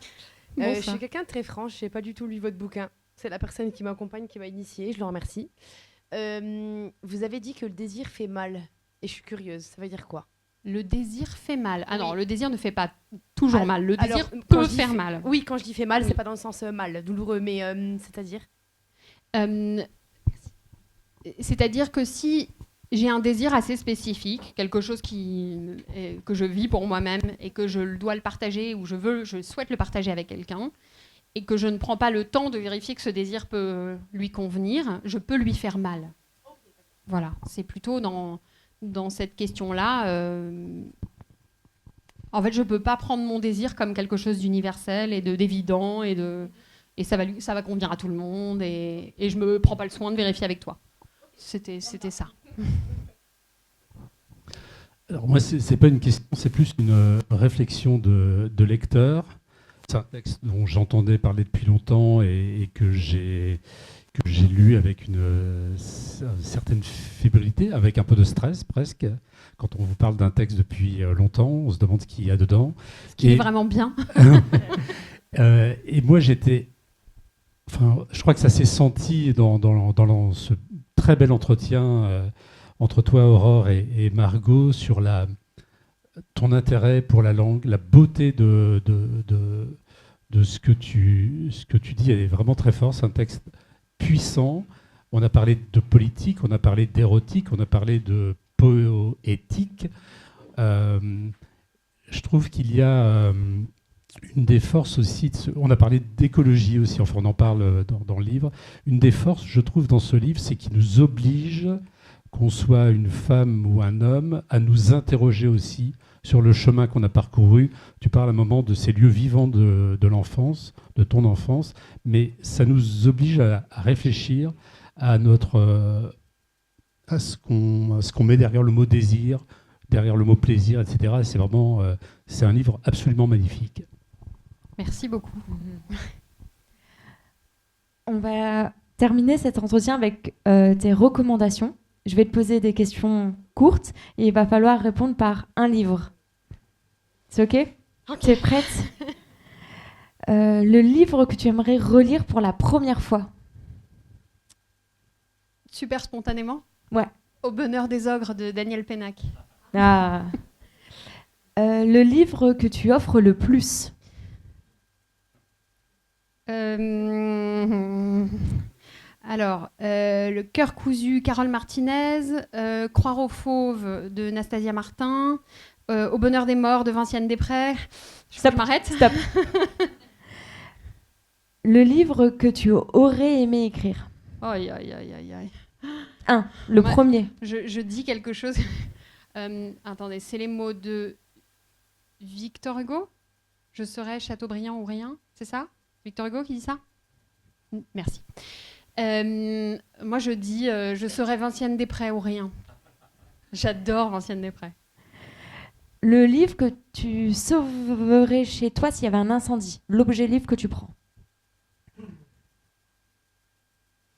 Bonsoir. Je suis quelqu'un de très franc, je n'ai pas du tout lu votre bouquin. C'est la personne qui m'accompagne, qui m'a initiée, je le remercie. Vous avez dit que le désir fait mal, et je suis curieuse, ça veut dire quoi ? Le désir fait mal. Ah non, le désir ne fait pas toujours mal. Le désir peut faire mal. Oui, quand je dis fait mal, c'est pas dans le sens mal, douloureux, mais c'est-à-dire C'est-à-dire que si j'ai un désir assez spécifique, quelque chose que je vis pour moi-même et que je dois le partager ou je souhaite le partager avec quelqu'un, et que je ne prends pas le temps de vérifier que ce désir peut lui convenir, je peux lui faire mal. Voilà, c'est plutôt dans cette question-là. En fait, je ne peux pas prendre mon désir comme quelque chose d'universel et d'évident, et ça va convenir à tout le monde, et je ne me prends pas le soin de vérifier avec toi. C'était ça. Alors moi, c'est pas une question, c'est plus une réflexion de lecteur. C'est un texte dont j'entendais parler depuis longtemps et que j'ai lu avec une certaine fébrilité, avec un peu de stress presque. Quand on vous parle d'un texte depuis longtemps, on se demande ce qu'il y a dedans. Ce qui est vraiment bien. Et moi, je crois que ça s'est senti dans ce très bel entretien entre toi, Aurore, et Margot, sur ton intérêt pour la langue, la beauté de ce que tu dis est vraiment très fort. C'est un texte puissant. On a parlé de politique, on a parlé d'érotique, on a parlé de poétique. Je trouve qu'il y a une des forces aussi, on a parlé d'écologie aussi, enfin on en parle dans le livre. Une des forces, je trouve, dans ce livre, c'est qu'il nous oblige qu'on soit une femme ou un homme, à nous interroger aussi sur le chemin qu'on a parcouru. Tu parles à un moment de ces lieux vivants de l'enfance, de ton enfance, mais ça nous oblige à réfléchir à ce qu'on met derrière le mot désir, derrière le mot plaisir, etc. C'est vraiment, c'est un livre absolument magnifique. Merci beaucoup. On va terminer cet entretien avec tes recommandations. Je vais te poser des questions courtes et il va falloir répondre par un livre. C'est OK? Tu es prête? Le livre que tu aimerais relire pour la première fois? Super spontanément? Ouais. Au bonheur des ogres de Daniel Pénac. Ah. Le livre que tu offres le plus? Alors, Le cœur cousu, Carole Martinez, Croire aux fauves de Nastasia Martin, Au bonheur des morts de Vinciane Després. Je m'arrête. Stop. Le livre que tu aurais aimé écrire? Aïe, aïe, aïe, aïe, aïe. Le premier. Je dis quelque chose. Attendez, c'est les mots de Victor Hugo. Je serai Chateaubriand ou rien, c'est ça? Victor Hugo qui dit ça? Merci. Moi, je dis je serai Vinciane Després ou rien. J'adore Vinciane Després. Le livre que tu sauverais chez toi s'il y avait un incendie. L'objet livre que tu prends.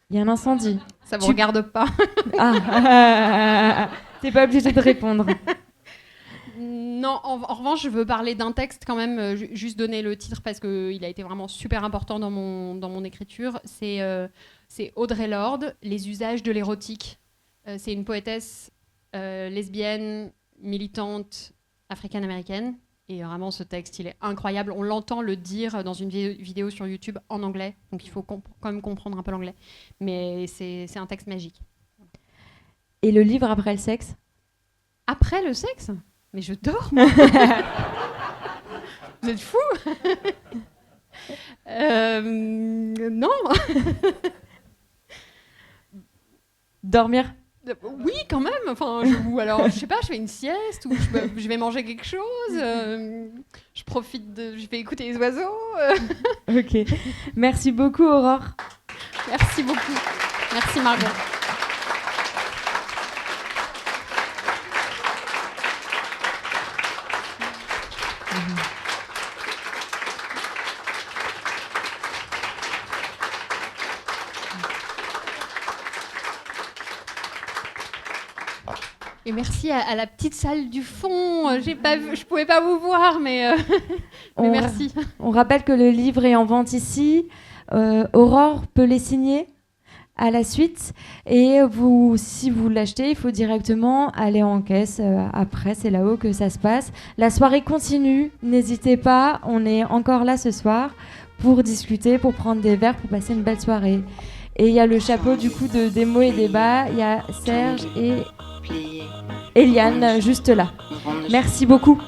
Il y a un incendie. Ça ne vous regarde pas. T'es pas obligé de répondre. Non, en revanche, je veux parler d'un texte quand même, juste donner le titre parce qu'il a été vraiment super important dans mon écriture. C'est Audre Lorde, Les usages de l'érotique. C'est une poétesse lesbienne, militante, africaine-américaine. Et vraiment, ce texte, il est incroyable. On l'entend le dire dans une vidéo sur YouTube en anglais. Donc, il faut quand même comprendre un peu l'anglais. Mais c'est un texte magique. Et le livre après le sexe? Après le sexe? Mais je dors, moi. Vous êtes fous? Non. Dormir? Oui, quand même. Enfin, ou alors, je sais pas, je fais une sieste ou je vais manger quelque chose. Je profite je vais écouter les oiseaux. Ok. Merci beaucoup, Aurore. Merci beaucoup. Merci, Margot. Et merci à la petite salle du fond. Je pouvais pas vous voir, mais merci. On rappelle que le livre est en vente ici. Aurore peut les signer à la suite. Et si vous l'achetez, il faut directement aller en caisse. Après, c'est là-haut que ça se passe. La soirée continue. N'hésitez pas. On est encore là ce soir pour discuter, pour prendre des verres, pour passer une belle soirée. Et il y a le chapeau du coup de Des mots et débats. Il y a Serge et Eliane juste là. Merci beaucoup.